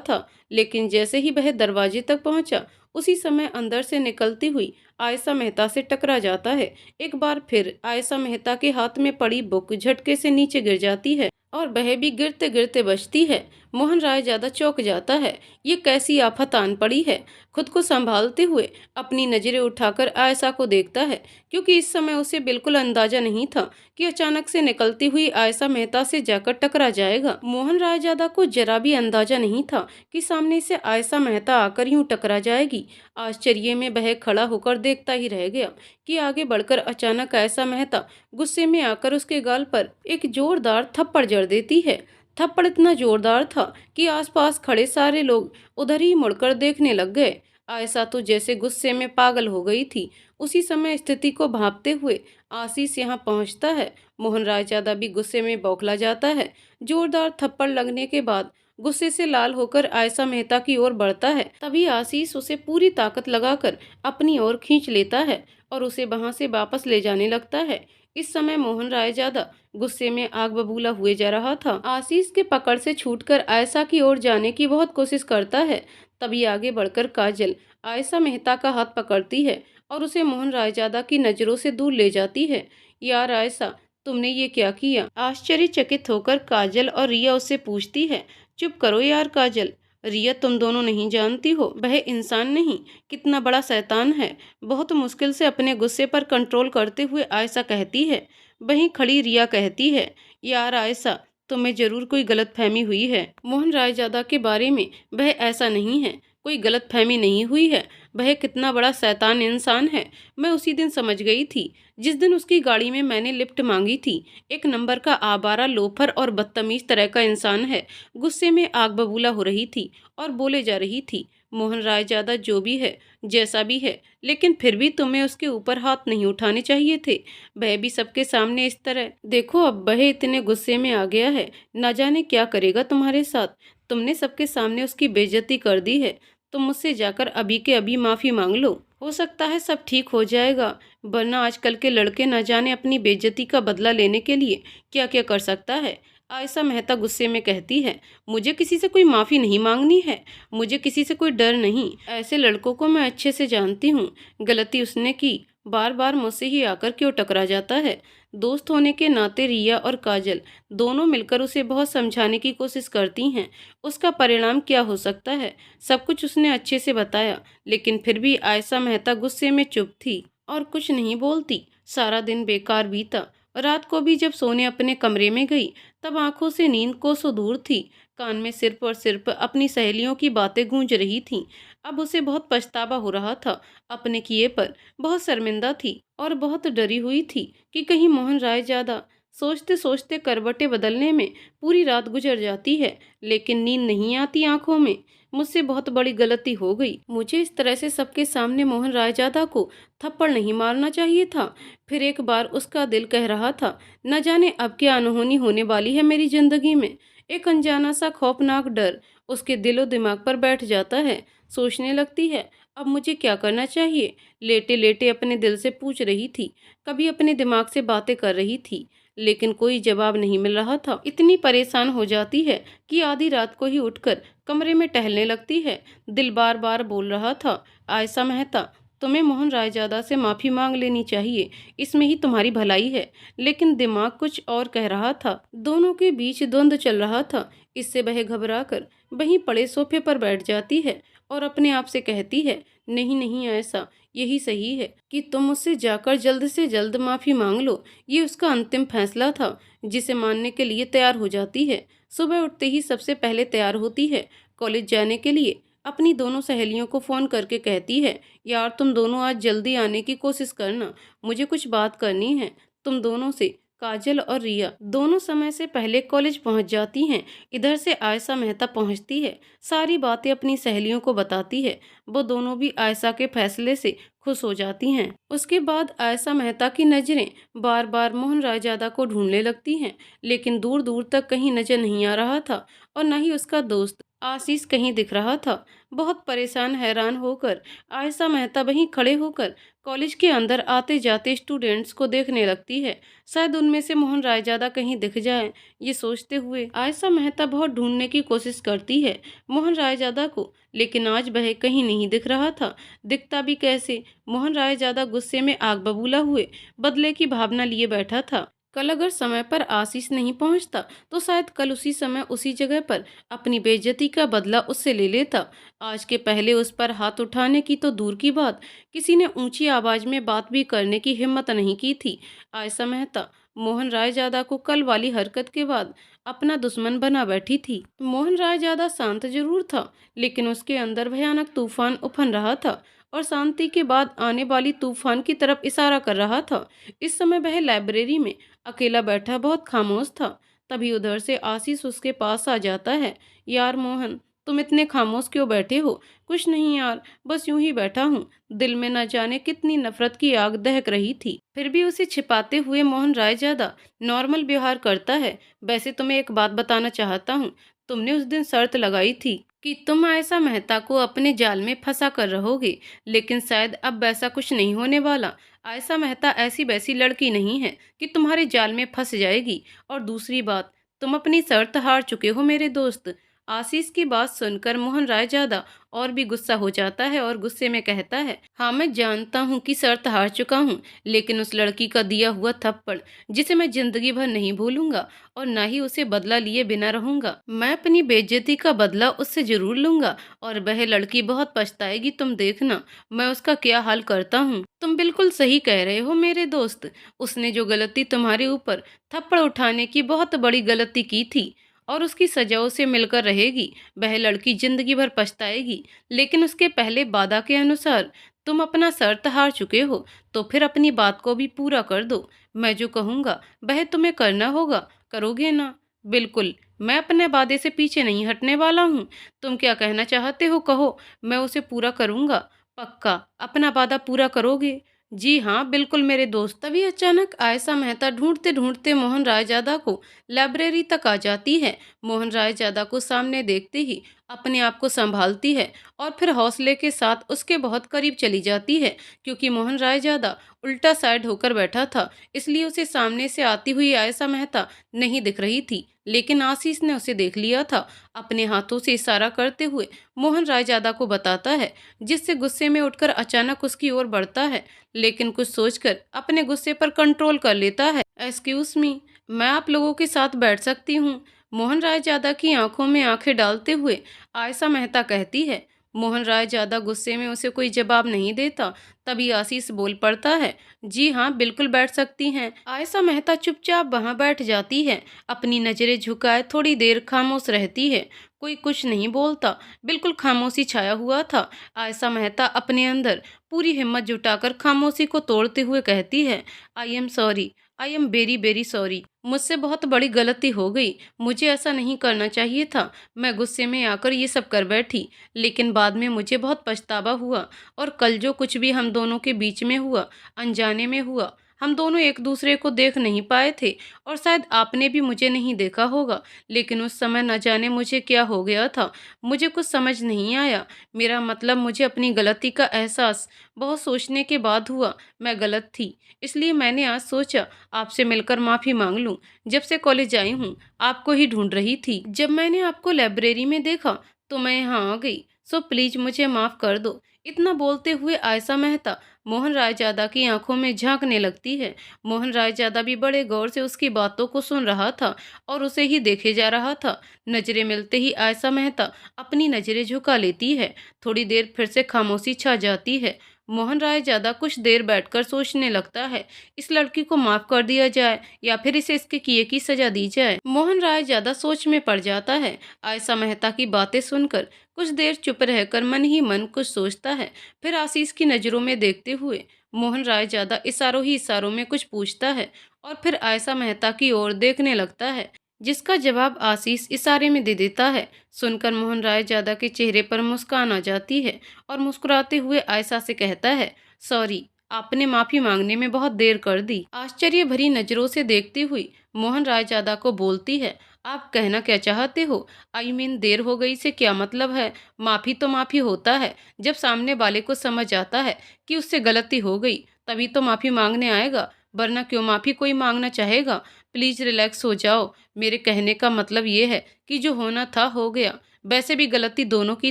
था, लेकिन जैसे ही वह दरवाजे तक पहुंचा, उसी समय अंदर से निकलती हुई आयशा मेहता से टकरा जाता है। एक बार फिर आयशा मेहता के हाथ में पड़ी बुक झटके से नीचे गिर जाती है और वह भी गिरते गिरते बचती है। मोहन राय ज्यादा चौंक जाता है। ये कैसी आफत आन पड़ी है। खुद को संभालते हुए अपनी नजरें उठाकर आयशा को देखता है, क्योंकि इस समय उसे बिल्कुल अंदाजा नहीं था कि अचानक से निकलती हुई आयशा मेहता से जाकर टकरा जाएगा। मोहन राय ज्यादा को जरा भी अंदाजा नहीं था कि सामने से आयशा मेहता आकर यूं टकरा जाएगी। आश्चर्य में वह खड़ा होकर देखता ही रह गया कि आगे बढ़कर अचानक आयशा मेहता गुस्से में आकर उसके गाल पर एक जोरदार थप्पड़ जड़ देती है। थप्पड़ इतना जोरदार था कि आसपास खड़े सारे लोग उधर ही मुड़कर देखने लग गए। आयशा तो जैसे गुस्से में पागल हो गई थी। उसी समय स्थिति को भांपते हुए आशीष यहाँ पहुंचता है। मोहन रायजादा भी गुस्से में बौखला जाता है। जोरदार थप्पड़ लगने के बाद गुस्से से लाल होकर आयशा मेहता की ओर बढ़ता है। तभी आशीष उसे पूरी ताकत लगाकर अपनी ओर खींच लेता है और उसे वहां से वापस ले जाने लगता है। इस समय मोहन रायजादा गुस्से में आग बबूला हुए जा रहा था। आशीष के पकड़ से छूटकर आयशा की ओर जाने की बहुत कोशिश करता है। तभी आगे बढ़कर काजल आयशा मेहता का हाथ पकड़ती है और उसे मोहन रायजादा की नजरों से दूर ले जाती है। यार आयशा, तुमने ये क्या किया? आश्चर्यचकित होकर काजल और रिया उससे पूछती है। चुप करो यार काजल। रिया, तुम दोनों नहीं जानती हो वह इंसान नहीं, कितना बड़ा शैतान है। बहुत मुश्किल से अपने गुस्से पर कंट्रोल करते हुए आयशा कहती है। वहीं खड़ी रिया कहती है, यार आयशा, तुम्हें जरूर कोई गलतफहमी हुई है मोहन रायजादा के बारे में। वह ऐसा नहीं है, कोई गलतफहमी नहीं हुई है। वह कितना बड़ा शैतान इंसान है मैं उसी दिन समझ गई थी, जिस दिन उसकी गाड़ी में मैंने लिफ्ट मांगी थी। एक नंबर का आवारा, लोफर और बदतमीज तरह का इंसान है। गुस्से में आग बबूला हो रही थी और बोले जा रही थी, मोहन रायजादा जो भी है, जैसा भी है, लेकिन फिर भी तुम्हें उसके ऊपर हाथ नहीं उठाने चाहिए थे। वह भी सबके सामने इस तरह। देखो अब वह इतने गुस्से में आ गया है, न जाने क्या करेगा तुम्हारे साथ। तुमने सबके सामने उसकी बेइज्जती कर दी है। तुम मुझसे जाकर अभी के अभी माफी मांग लो, हो सकता है सब ठीक हो जाएगा। वरना आजकल के लड़के न जाने अपनी बेइज्जती का बदला लेने के लिए क्या क्या कर सकता है। आयशा मेहता गुस्से में कहती है, मुझे किसी से कोई माफ़ी नहीं मांगनी है। मुझे किसी से कोई डर नहीं। ऐसे लड़कों को मैं अच्छे से जानती हूँ। गलती उसने की, बार बार मुझसे ही आकर क्यों टकरा जाता है। दोस्त होने के नाते रिया और काजल दोनों मिलकर उसे बहुत समझाने की कोशिश करती हैं। उसका परिणाम क्या हो सकता है, सब कुछ उसने अच्छे से बताया, लेकिन फिर भी आयशा मेहता गुस्से में चुप थी और कुछ नहीं बोलती। सारा दिन बेकार बीता। रात को भी जब सोने अपने कमरे में गई, तब आंखों से नींद कोसों दूर थी। कान में सिर्फ और सिर्फ अपनी सहेलियों की बातें गूंज रही थीं। अब उसे बहुत पछतावा हो रहा था अपने किए पर। बहुत शर्मिंदा थी और बहुत डरी हुई थी कि कहीं मोहन रायजादा। सोचते सोचते करवटें बदलने में पूरी रात गुजर जाती है, लेकिन नींद नहीं आती आंखों में। मुझसे बहुत बड़ी गलती हो गई। मुझे इस तरह से सबके सामने मोहन रायजादा को थप्पड़ नहीं मारना चाहिए था। फिर एक बार उसका दिल कह रहा था, न जाने अब क्या अनहोनी होने वाली है मेरी जिंदगी में। एक अनजाना सा खौफनाक डर उसके दिलो दिमाग पर बैठ जाता है। सोचने लगती है, अब मुझे क्या करना चाहिए। लेटे लेटे अपने दिल से पूछ रही थी, कभी अपने दिमाग से बातें कर रही थी, लेकिन कोई जवाब नहीं मिल रहा था। इतनी परेशान हो जाती है कि आधी रात को ही उठकर कमरे में टहलने लगती है। दिल बार बार बोल रहा था, आयशा मेहता, तुम्हें मोहन रायजादा से माफ़ी मांग लेनी चाहिए, इसमें ही तुम्हारी भलाई है। लेकिन दिमाग कुछ और कह रहा था। दोनों के बीच द्वंद्व चल रहा था। इससे वह घबराकर वहीं पड़े सोफे पर बैठ जाती है और अपने आप से कहती है, नहीं नहीं ऐसा, यही सही है कि तुम मुझसे जाकर जल्द से जल्द माफ़ी मांग लो। ये उसका अंतिम फैसला था, जिसे मानने के लिए तैयार हो जाती है। सुबह उठते ही सबसे पहले तैयार होती है कॉलेज जाने के लिए। अपनी दोनों सहेलियों को फ़ोन करके कहती है, यार तुम दोनों आज जल्दी आने की कोशिश करना, मुझे कुछ बात करनी है तुम दोनों से। काजल और रिया दोनों समय से पहले कॉलेज पहुंच जाती हैं। इधर से आयशा मेहता पहुंचती है, सारी बातें अपनी सहेलियों को बताती है। वो दोनों भी आयशा के फैसले से खुश हो जाती हैं। उसके बाद आयशा मेहता की नज़रें बार बार मोहन रायजादा को ढूंढने लगती हैं, लेकिन दूर दूर तक कहीं नजर नहीं आ रहा था और न ही उसका दोस्त आशीष कहीं दिख रहा था। बहुत परेशान हैरान होकर आयशा मेहता वहीं खड़े होकर कॉलेज के अंदर आते जाते स्टूडेंट्स को देखने लगती है। शायद उनमें से मोहन रायजादा कहीं दिख जाए। ये सोचते हुए आयशा मेहता बहुत ढूंढने की कोशिश करती है मोहन रायजादा को, लेकिन आज वह कहीं नहीं दिख रहा था। दिखता भी कैसे? मोहन रायजादा गुस्से में आग बबूला हुए बदले की भावना लिए बैठा था। कल अगर समय पर आशीष नहीं पहुंचता तो शायद कल उसी समय उसी जगह पर अपनी बेइज्जती का बदला उससे ले लेता। आज के पहले उस पर हाथ उठाने की तो दूर की बात, किसी ने ऊंची आवाज में बात भी करने की हिम्मत नहीं की थी। आयशा मेहता मोहन रायजादा को कल वाली हरकत के बाद अपना दुश्मन बना बैठी थी। मोहन रायजादा शांत जरूर था, लेकिन उसके अंदर भयानक तूफान उफन रहा था और शांति के बाद आने वाली तूफान की तरफ इशारा कर रहा था। इस समय वह लाइब्रेरी में अकेला बैठा बहुत खामोश था। तभी उधर से आशीष उसके पास आ जाता है। यार मोहन, तुम इतने खामोश क्यों बैठे हो? कुछ नहीं यार, बस यूं ही बैठा हूँ। दिल में न जाने कितनी नफरत की आग दहक रही थी। फिर भी उसे छिपाते हुए मोहन रायजादा नॉर्मल व्यवहार करता है। वैसे तुम्हें एक बात बताना चाहता हूँ। तुमने उस दिन शर्त लगाई थी कि तुम आयशा मेहता को अपने जाल में फंसा कर रहोगे, लेकिन शायद अब वैसा कुछ नहीं होने वाला। आयशा मेहता ऐसी वैसी लड़की नहीं है कि तुम्हारे जाल में फंस जाएगी। और दूसरी बात, तुम अपनी शर्त हार चुके हो मेरे दोस्त। आशीष की बात सुनकर मोहन रायजादा और भी गुस्सा हो जाता है और गुस्से में कहता है, हाँ मैं जानता हूँ कि शर्त हार चुका हूँ, लेकिन उस लड़की का दिया हुआ थप्पड़ जिसे मैं जिंदगी भर नहीं भूलूंगा और ना ही उसे बदला लिए बिना रहूंगा। मैं अपनी बेइज्जती का बदला उससे जरूर लूंगा और वह लड़की बहुत पछताएगी, तुम देखना मैं उसका क्या हाल करता हूँ। तुम बिल्कुल सही कह रहे हो मेरे दोस्त। उसने जो गलती तुम्हारे ऊपर थप्पड़ उठाने की बहुत बड़ी गलती की थी और उसकी सजा उसे मिलकर रहेगी। वह लड़की जिंदगी भर पछताएगी, लेकिन उसके पहले वादा के अनुसार तुम अपना शर्त हार चुके हो, तो फिर अपनी बात को भी पूरा कर दो। मैं जो कहूँगा वह तुम्हें करना होगा, करोगे ना? बिल्कुल, मैं अपने वादे से पीछे नहीं हटने वाला हूँ। तुम क्या कहना चाहते हो कहो, मैं उसे पूरा करूँगा। पक्का अपना वादा पूरा करोगे? जी हाँ बिल्कुल मेरे दोस्त। तभी अचानक आयशा मेहता ढूंढते ढूंढते मोहन रायजादा को लाइब्रेरी तक आ जाती है। मोहन रायजादा को सामने देखते ही अपने आप को संभालती है और फिर हौसले के साथ उसके बहुत करीब चली जाती है। क्योंकि मोहन रायजादा उल्टा साइड होकर बैठा था, इसलिए उसे सामने से आती हुई आयशा मेहता नहीं दिख रही थी, लेकिन आशीष ने उसे देख लिया था। अपने हाथों से इशारा करते हुए मोहन रायजादा को बताता है, जिससे गुस्से में उठकर अचानक उसकी ओर बढ़ता है, लेकिन कुछ सोचकर अपने गुस्से पर कंट्रोल कर लेता है। एक्सक्यूज मी, मैं आप लोगों के साथ बैठ सकती हूँ? मोहन रायजादा की आंखों में आंखें डालते हुए आयशा मेहता कहती है। मोहन रायजादा गुस्से में उसे कोई जवाब नहीं देता। तभी आशीष बोल पड़ता है, जी हाँ बिल्कुल बैठ सकती हैं। आयशा मेहता चुपचाप वहां बैठ जाती है, अपनी नजरें झुकाए थोड़ी देर खामोश रहती है। कोई कुछ नहीं बोलता, बिल्कुल खामोशी छाया हुआ था। आयशा मेहता अपने अंदर पूरी हिम्मत जुटाकर खामोशी को तोड़ते हुए कहती है, I am sorry, I am very very sorry. मुझसे बहुत बड़ी गलती हो गई, मुझे ऐसा नहीं करना चाहिए था। मैं गुस्से में आकर ये सब कर बैठी, लेकिन बाद में मुझे बहुत पछतावा हुआ। और कल जो कुछ भी हम दोनों के बीच में हुआ, अनजाने में हुआ। हम दोनों एक दूसरे को देख नहीं पाए थे और शायद आपने भी मुझे नहीं देखा होगा, लेकिन उस समय न जाने मुझे क्या हो गया था, मुझे कुछ समझ नहीं आया। मेरा मतलब मुझे अपनी गलती का एहसास बहुत सोचने के बाद हुआ। मैं गलत थी, इसलिए मैंने आज सोचा आपसे मिलकर माफ़ी मांग लूं। जब से कॉलेज आई हूँ आपको ही ढूंढ रही थी। जब मैंने आपको लाइब्रेरी में देखा तो मैं यहाँ आ गई। सो प्लीज़ मुझे माफ़ कर दो। इतना बोलते हुए आयशा मेहता मोहन रायजादा की आंखों में झांकने लगती है। मोहन रायजादा भी बड़े गौर से उसकी बातों को सुन रहा था और उसे ही देखे जा रहा था। नजरें मिलते ही आयशा मेहता अपनी नजरें झुका लेती है। थोड़ी देर फिर से खामोशी छा जाती है। मोहन राय ज्यादा कुछ देर बैठकर सोचने लगता है, इस लड़की को माफ कर दिया जाए या फिर इसे इसके किए की सजा दी जाए। मोहन राय ज्यादा सोच में पड़ जाता है। आयशा मेहता की बातें सुनकर कुछ देर चुप रहकर मन ही मन कुछ सोचता है। फिर आशीष की नजरों में देखते हुए मोहन राय ज्यादा इशारों ही इशारों में कुछ पूछता है और फिर आयशा मेहता की ओर देखने लगता है, जिसका जवाब आशीष इशारे में दे देता है। सुनकर मोहन राय ज्यादा के चेहरे पर मुस्कान आ जाती है और मुस्कुराते हुए आयशा से कहता है, सॉरी, आपने माफी मांगने में बहुत देर कर दी। आश्चर्य भरी नजरों से देखती हुई मोहन राय ज्यादा को बोलती है, आप कहना क्या चाहते हो? देर हो गई से क्या मतलब है? माफी तो माफी होता है जब सामने वाले को समझ आता है कि उससे गलती हो गई, तभी तो माफी मांगने आएगा, वरना क्यों माफी कोई मांगना चाहेगा? प्लीज रिलैक्स हो जाओ। मेरे कहने का मतलब ये है कि जो होना था हो गया। वैसे भी गलती दोनों की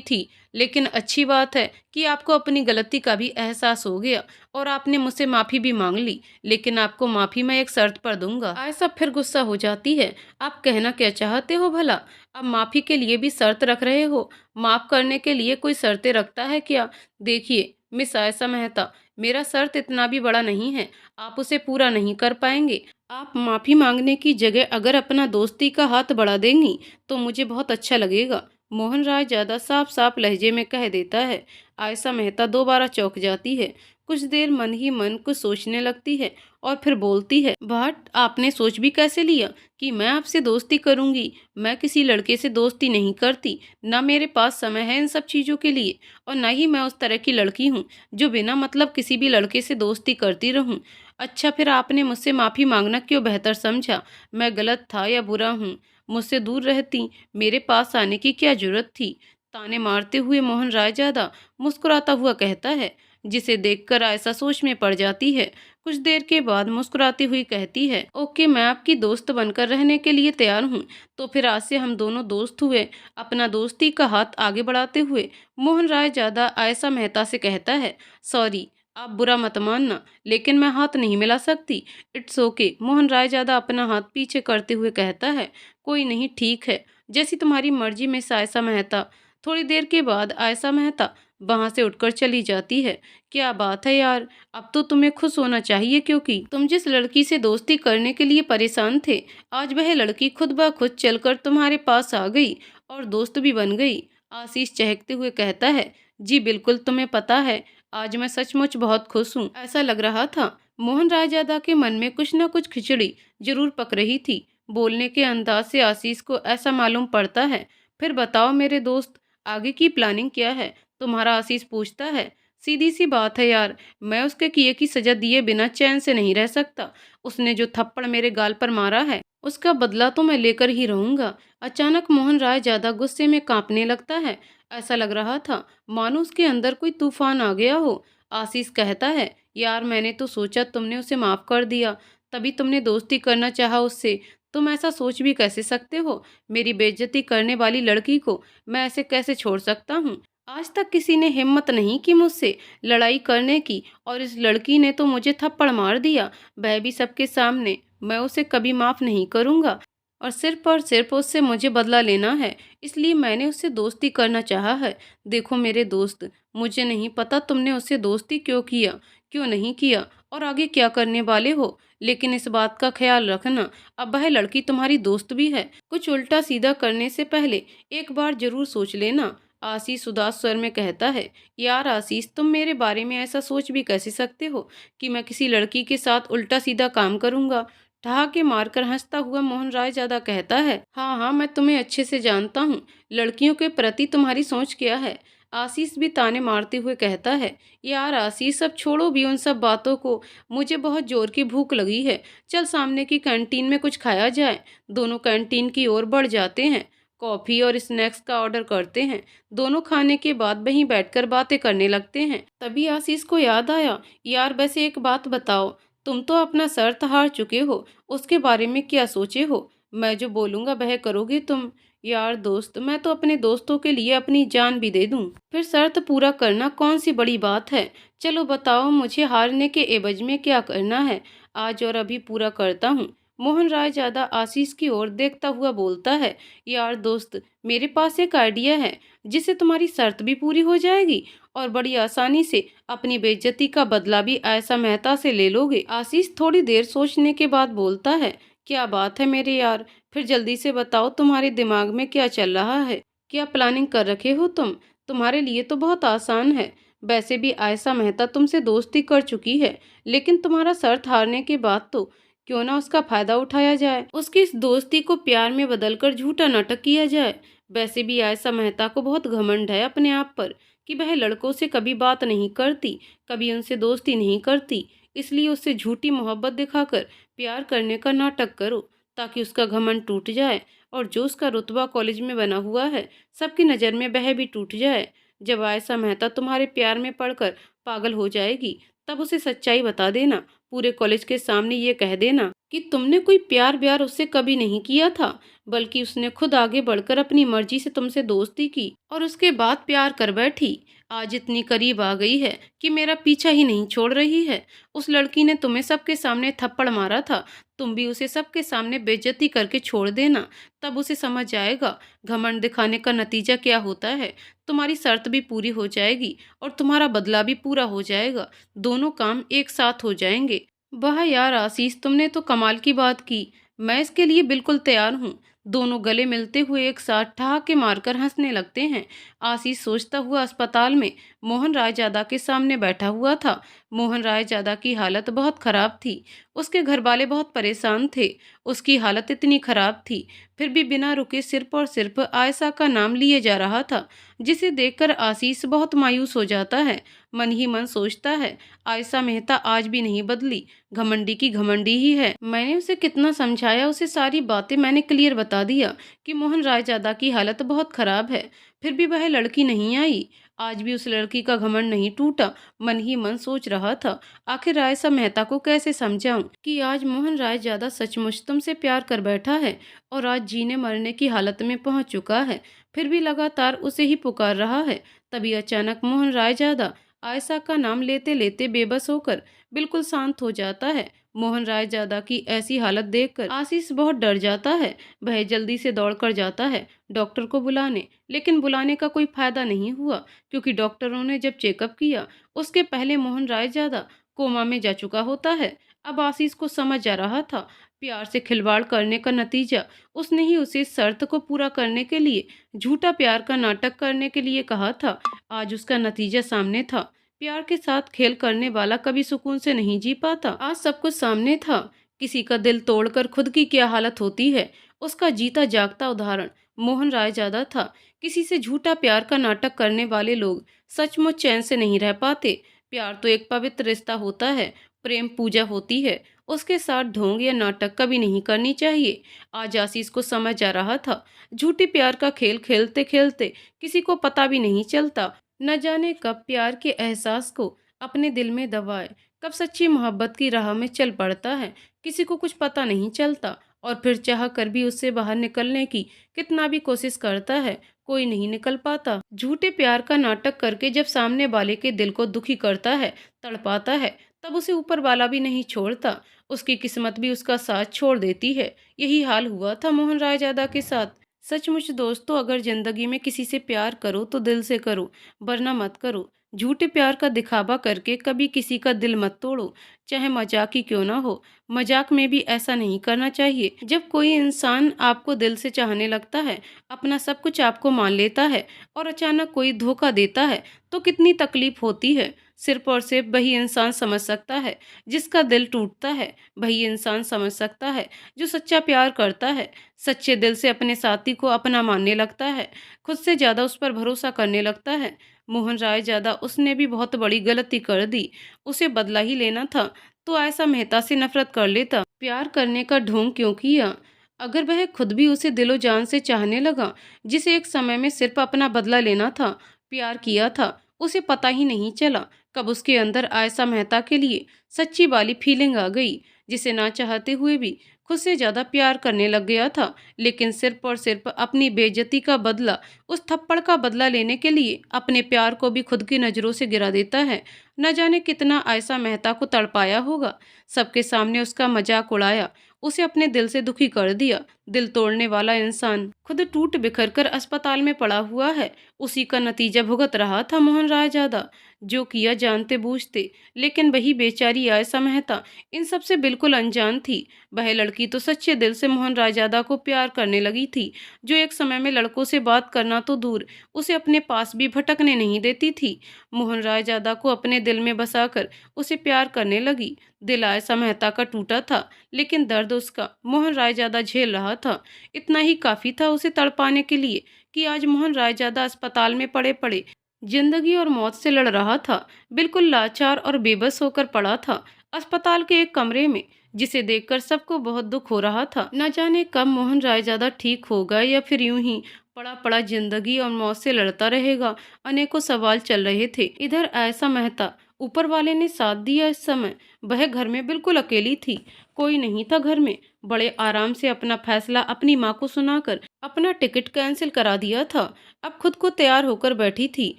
थी, लेकिन अच्छी बात है कि आपको अपनी गलती का भी एहसास हो गया और आपने मुझसे माफी भी मांग ली। लेकिन आपको माफी मैं एक शर्त पर दूंगा। आयशा फिर गुस्सा हो जाती है, आप कहना क्या चाहते हो भला? अब माफी के लिए भी शर्त रख रहे हो? माफ करने के लिए कोई शर्तें रखता है क्या? देखिए मिस आयशा मेहता, मेरा शर्त इतना भी बड़ा नहीं है, आप उसे पूरा नहीं कर पाएंगे। आप माफी मांगने की जगह अगर अपना दोस्ती का हाथ बढ़ा देंगी तो मुझे बहुत अच्छा लगेगा। मोहन राय ज्यादा साफ साफ लहजे में कह देता है। आयशा मेहता दोबारा चौंक जाती है। कुछ देर मन ही मन कुछ सोचने लगती है और फिर बोलती है, बट आपने सोच भी कैसे लिया कि मैं आपसे दोस्ती करूंगी? मैं किसी लड़के से दोस्ती नहीं करती, ना मेरे पास समय है इन सब चीजों के लिए, और ना ही मैं उस तरह की लड़की हूँ जो बिना मतलब किसी भी लड़के से दोस्ती करती रहूं। अच्छा, फिर आपने मुझसे माफी मांगना क्यों बेहतर समझा? मैं गलत था या बुरा हूँ? मुझसे दूर रहती, मेरे पास आने की क्या जरूरत थी? ताने मारते हुए मोहन राय ज्यादा मुस्कुराता हुआ कहता है, जिसे देखकर आयशा सोच में पड़ जाती है। कुछ देर के बाद मुस्कुराती हुई कहती है, ओके, मैं आपकी दोस्त बनकर रहने के लिए तैयार हूँ। तो फिर आज से हम दोनों दोस्त हुए। अपना दोस्ती का हाथ आगे बढ़ाते हुए मोहन राय ज्यादा आयशा मेहता से कहता है, सॉरी, आप बुरा मत मानना, लेकिन मैं हाथ नहीं मिला सकती। It's okay. मोहन राय ज्यादा अपना हाथ पीछे करते हुए कहता है, कोई नहीं, ठीक है, जैसी तुम्हारी मर्जी मिस आयशा मेहता। थोड़ी देर के बाद आयशा मेहता वहां से उठकर चली जाती है। क्या बात है यार, अब तो तुम्हें खुश होना चाहिए, क्योंकि तुम जिस लड़की से दोस्ती करने के लिए परेशान थे, आज वह लड़की खुद ब खुद चलकर तुम्हारे पास आ गई और दोस्त भी बन गई। आशीष चहकते हुए कहता है, जी बिल्कुल, तुम्हें पता है आज मैं सचमुच बहुत खुश हूँ। ऐसा लग रहा था मोहन रायजादा के मन में कुछ न कुछ खिचड़ी जरूर पक रही थी। बोलने के अंदाज से आशीष को ऐसा मालूम पड़ता है। फिर बताओ मेरे दोस्त, आगे की प्लानिंग क्या है? तुम्हारा आशीष पूछता है। सीधी सी बात है यार, मैं उसके किए की सजा दिए बिना चैन से नहीं रह सकता। उसने जो थप्पड़ मेरे गाल पर मारा है, उसका बदला तो मैं लेकर ही रहूंगा। अचानक मोहन राय ज्यादा गुस्से में कांपने लगता है। ऐसा लग रहा था मानो उसके अंदर कोई तूफान आ गया हो। आशीष कहता है, यार मैंने तो सोचा तुमने उसे माफ कर दिया, तभी तुमने दोस्ती करना चाहा उससे। तुम ऐसा सोच भी कैसे सकते हो? मेरी बेइज्जती करने वाली लड़की को मैं ऐसे कैसे छोड़ सकता हूँ? आज तक किसी ने हिम्मत नहीं की मुझसे लड़ाई करने की, और इस लड़की ने तो मुझे थप्पड़ मार दिया, वह भी सबके सामने। मैं उसे कभी माफ नहीं करूंगा और सिर्फ उससे मुझे बदला लेना है, इसलिए मैंने उससे दोस्ती करना चाहा है। देखो मेरे दोस्त, मुझे नहीं पता तुमने उससे दोस्ती क्यों किया, क्यों नहीं किया, और आगे क्या करने वाले हो, लेकिन इस बात का ख्याल रखना, अब वह लड़की तुम्हारी दोस्त भी है। कुछ उल्टा सीधा करने से पहले एक बार जरूर सोच लेना। आशीष उदास स्वर में कहता है, यार आशीष, तुम मेरे बारे में ऐसा सोच भी कैसे सकते हो कि मैं किसी लड़की के साथ उल्टा सीधा काम करूंगा? ठहाके मारकर हंसता हुआ मोहन राय ज्यादा कहता है, हाँ हाँ, मैं तुम्हें अच्छे से जानता हूँ, लड़कियों के प्रति तुम्हारी सोच क्या है। आशीष भी ताने मारते हुए कहता है, यार आशीष, सब छोड़ो भी उन सब बातों को, मुझे बहुत जोर की भूख लगी है, चल सामने की कैंटीन में कुछ खाया जाए। दोनों कैंटीन की ओर बढ़ जाते हैं। कॉफी और स्नैक्स का ऑर्डर करते हैं। दोनों खाने के बाद वहीं बैठकर बातें करने लगते हैं। तभी आशीष को याद आया, यार वैसे एक बात बताओ, तुम तो अपना शर्त हार चुके हो, उसके बारे में क्या सोचे हो? मैं जो बोलूंगा वह करोगे तुम? यार दोस्त, मैं तो अपने दोस्तों के लिए अपनी जान भी दे दूं, फिर शर्त पूरा करना कौन सी बड़ी बात है? चलो बताओ मुझे, हारने के एवज में क्या करना है? आज और अभी पूरा करता हूँ। मोहन राय ज्यादा आशीष की ओर देखता हुआ बोलता है, यार दोस्त, मेरे पास एक आइडिया है जिससे तुम्हारी शर्त भी पूरी हो जाएगी और बड़ी आसानी से अपनी बेइज्जती का बदला भी आयशा मेहता से ले लोगे। आशीष थोड़ी देर सोचने के बाद बोलता है, क्या बात है मेरे यार, फिर जल्दी से बताओ तुम्हारे दिमाग में क्या चल रहा है, क्या प्लानिंग कर रखे हो तुम? तुम्हारे लिए तो बहुत आसान है। वैसे भी आयशा मेहता तुमसे दोस्ती कर चुकी है, लेकिन तुम्हारा शर्त हारने के बाद तो क्यों ना उसका फायदा उठाया जाए, उसकी इस दोस्ती को प्यार में बदलकर झूठा नाटक किया जाए। वैसे भी आयशा मेहता को बहुत घमंड है अपने आप पर कि वह लड़कों से कभी बात नहीं करती, कभी उनसे दोस्ती नहीं करती, इसलिए उससे झूठी मोहब्बत दिखाकर प्यार करने का नाटक करो ताकि उसका घमंड टूट जाए और जो उसका रुतबा कॉलेज में बना हुआ है सबकी नज़र में वह भी टूट जाए। जब आयशा मेहता तुम्हारे प्यार में पड़कर पागल हो जाएगी तब उसे सच्चाई बता देना, पूरे कॉलेज के सामने ये कह देना कि तुमने कोई प्यार व्यार उससे कभी नहीं किया था, बल्कि उसने खुद आगे बढ़कर अपनी मर्जी से तुमसे दोस्ती की और उसके बाद प्यार कर बैठी। आज इतनी करीब आ गई है कि मेरा पीछा ही नहीं छोड़ रही है। उस लड़की ने तुम्हें सबके सामने थप्पड़ मारा था, तुम भी उसे सबके सामने बेइज्जती करके छोड़ देना, तब उसे समझ आएगा घमंड दिखाने का नतीजा क्या होता है। तुम्हारी शर्त भी पूरी हो जाएगी और तुम्हारा बदला भी पूरा हो जाएगा, दोनों काम एक साथ हो जाएंगे। वाह यार आशीष, तुमने तो कमाल की बात की, मैं इसके लिए बिल्कुल तैयार हूँ। दोनों गले मिलते हुए एक साथ ठहाके मारकर हंसने लगते हैं। आशीष सोचता हुआ अस्पताल में मोहन रायजादा के सामने बैठा हुआ था। मोहन रायजादा की हालत बहुत खराब थी, उसके घर वाले बहुत परेशान थे। उसकी हालत इतनी खराब थी, फिर भी बिना रुके सिर्फ और सिर्फ आयशा का नाम लिए जा रहा था, जिसे देखकर आशीष बहुत मायूस हो जाता है। मन ही मन सोचता है, आयशा मेहता आज भी नहीं बदली, घमंडी की घमंडी ही है। मैंने उसे कितना समझाया, उसे सारी बातें मैंने क्लियर बता दिया कि मोहन रायजादा की हालत बहुत खराब है, फिर भी वह लड़की नहीं आई। आज भी उस लड़की का घमंड नहीं टूटा। मन ही मन सोच रहा था, आखिर आयशा मेहता को कैसे समझाऊं कि आज मोहन रायजादा सचमुच तुमसे प्यार कर बैठा है और आज जीने मरने की हालत में पहुंच चुका है, फिर भी लगातार उसे ही पुकार रहा है। तभी अचानक मोहन रायजादा आयशा का नाम लेते लेते बेबस होकर बिल्कुल शांत हो जाता है। मोहन रायजादा की ऐसी हालत देखकर आशीष बहुत डर जाता है। वह जल्दी से दौड़कर जाता है डॉक्टर को बुलाने, लेकिन बुलाने का कोई फायदा नहीं हुआ, क्योंकि डॉक्टरों ने जब चेकअप किया उसके पहले मोहन रायजादा कोमा में जा चुका होता है। अब आशीष को समझ आ रहा था, प्यार से खिलवाड़ करने का नतीजा उसने ही उसे शर्त को पूरा करने के लिए, झूठा प्यार का नाटक करने के लिए कहा था। आज उसका नतीजा सामने था। प्यार के साथ खेल करने वाला कभी सुकून से नहीं जी पाता। आज सब कुछ सामने था। किसी का दिल तोड़कर खुद की क्या हालत होती है, उसका जीता जागता उदाहरण मोहन रायजादा था। किसी से झूठा प्यार का नाटक करने वाले लोग सचमुच चैन से नहीं रह पाते। प्यार तो एक पवित्र रिश्ता होता है, प्रेम पूजा होती है, उसके साथ ढोंग या नाटक कभी नहीं करनी चाहिए। आज आशीष को समझ आ रहा था, झूठे प्यार का खेल खेलते खेलते किसी को पता भी नहीं चलता, न जाने कब प्यार के एहसास को अपने दिल में दबाए, कब सच्ची मोहब्बत की राह में चल पड़ता है, किसी को कुछ पता नहीं चलता। और फिर चाह कर भी उससे बाहर निकलने की कितना भी कोशिश करता है, कोई नहीं निकल पाता। झूठे प्यार का नाटक करके जब सामने वाले के दिल को दुखी करता है, तड़पाता है, तब उसे ऊपर वाला भी नहीं छोड़ता, उसकी किस्मत भी उसका साथ छोड़ देती है। यही हाल हुआ था मोहन रायजादा के साथ। सचमुच दोस्तों, अगर जिंदगी में किसी से प्यार करो तो दिल से करो, वरना मत करो। झूठे प्यार का दिखावा करके कभी किसी का दिल मत तोड़ो, चाहे मजाक ही क्यों ना हो। मजाक में भी ऐसा नहीं करना चाहिए। जब कोई इंसान आपको दिल से चाहने लगता है, अपना सब कुछ आपको मान लेता है और अचानक कोई धोखा देता है, तो कितनी तकलीफ होती है। सिर्फ और सिर्फ वही इंसान समझ सकता है जिसका दिल टूटता है, वही इंसान समझ सकता है जो सच्चा प्यार करता है, सच्चे दिल से अपने साथी को अपना मानने लगता है, खुद से ज़्यादा उस पर भरोसा करने लगता है। मोहन रायजादा उसने भी बहुत बड़ी गलती कर दी। उसे बदला ही लेना था तो आयशा मेहता से नफरत कर लेता। प्यार करने का ढोंग क्यों किया? अगर वह खुद भी उसे दिलो जान से चाहने लगा, जिसे एक समय में सिर्फ अपना बदला लेना था, प्यार किया था, उसे पता ही नहीं चला कब उसके अंदर आयशा मेहता के लिए सच्ची वाली फीलिंग आ गई, जिसे ना चाहते हुए भी खुद से ज़्यादा प्यार करने लग गया था। लेकिन सिर्फ और सिर्फ अपनी बेइज्जती का बदला, उस थप्पड़ का बदला लेने के लिए अपने प्यार को भी खुद की नज़रों से गिरा देता है। न जाने कितना आयशा मेहता को तड़पाया होगा। सबके सामने उसका मजाक उड़ाया, उसे अपने दिल से दुखी कर दिया। दिल तोड़ने वाला इंसान खुद टूट बिखर कर अस्पताल में पड़ा हुआ है, उसी का नतीजा भुगत रहा था मोहन रायजादा। जो किया जानते बूझते, लेकिन वही बेचारी आयशा मेहता इन सब से बिल्कुल अनजान थी। वह लड़की तो सच्चे दिल से मोहन रायजादा को प्यार करने लगी थी, जो एक समय में लड़कों से बात करना तो दूर, उसे अपने पास भी भटकने नहीं देती थी। मोहन रायजादा को अपने दिल में बसाकर उसे प्यार करने लगी। दिल आयशा मेहता का टूटा था, लेकिन दर्द उसका मोहन रायजादा झेल रहा था। इतना ही काफी था उसे तड़पाने के लिए कि आज मोहन रायजादा अस्पताल में पड़े पड़े जिंदगी और मौत से लड़ रहा था। बिल्कुल लाचार और बेबस होकर पड़ा था अस्पताल के एक कमरे में, जिसे देखकर सबको बहुत दुख हो रहा था। न जाने कब मोहन रायजादा ठीक होगा या फिर यूं ही पड़ा पड़ा जिंदगी और मौत से लड़ता रहेगा। अनेकों सवाल चल रहे थे। इधर आयशा मेहता, ऊपर वाले ने साथ दिया। इस समय वह घर में बिल्कुल अकेली थी, कोई नहीं था घर में। बड़े आराम से अपना फैसला अपनी माँ को सुनाकर अपना टिकट कैंसिल करा दिया था। अब खुद को तैयार होकर बैठी थी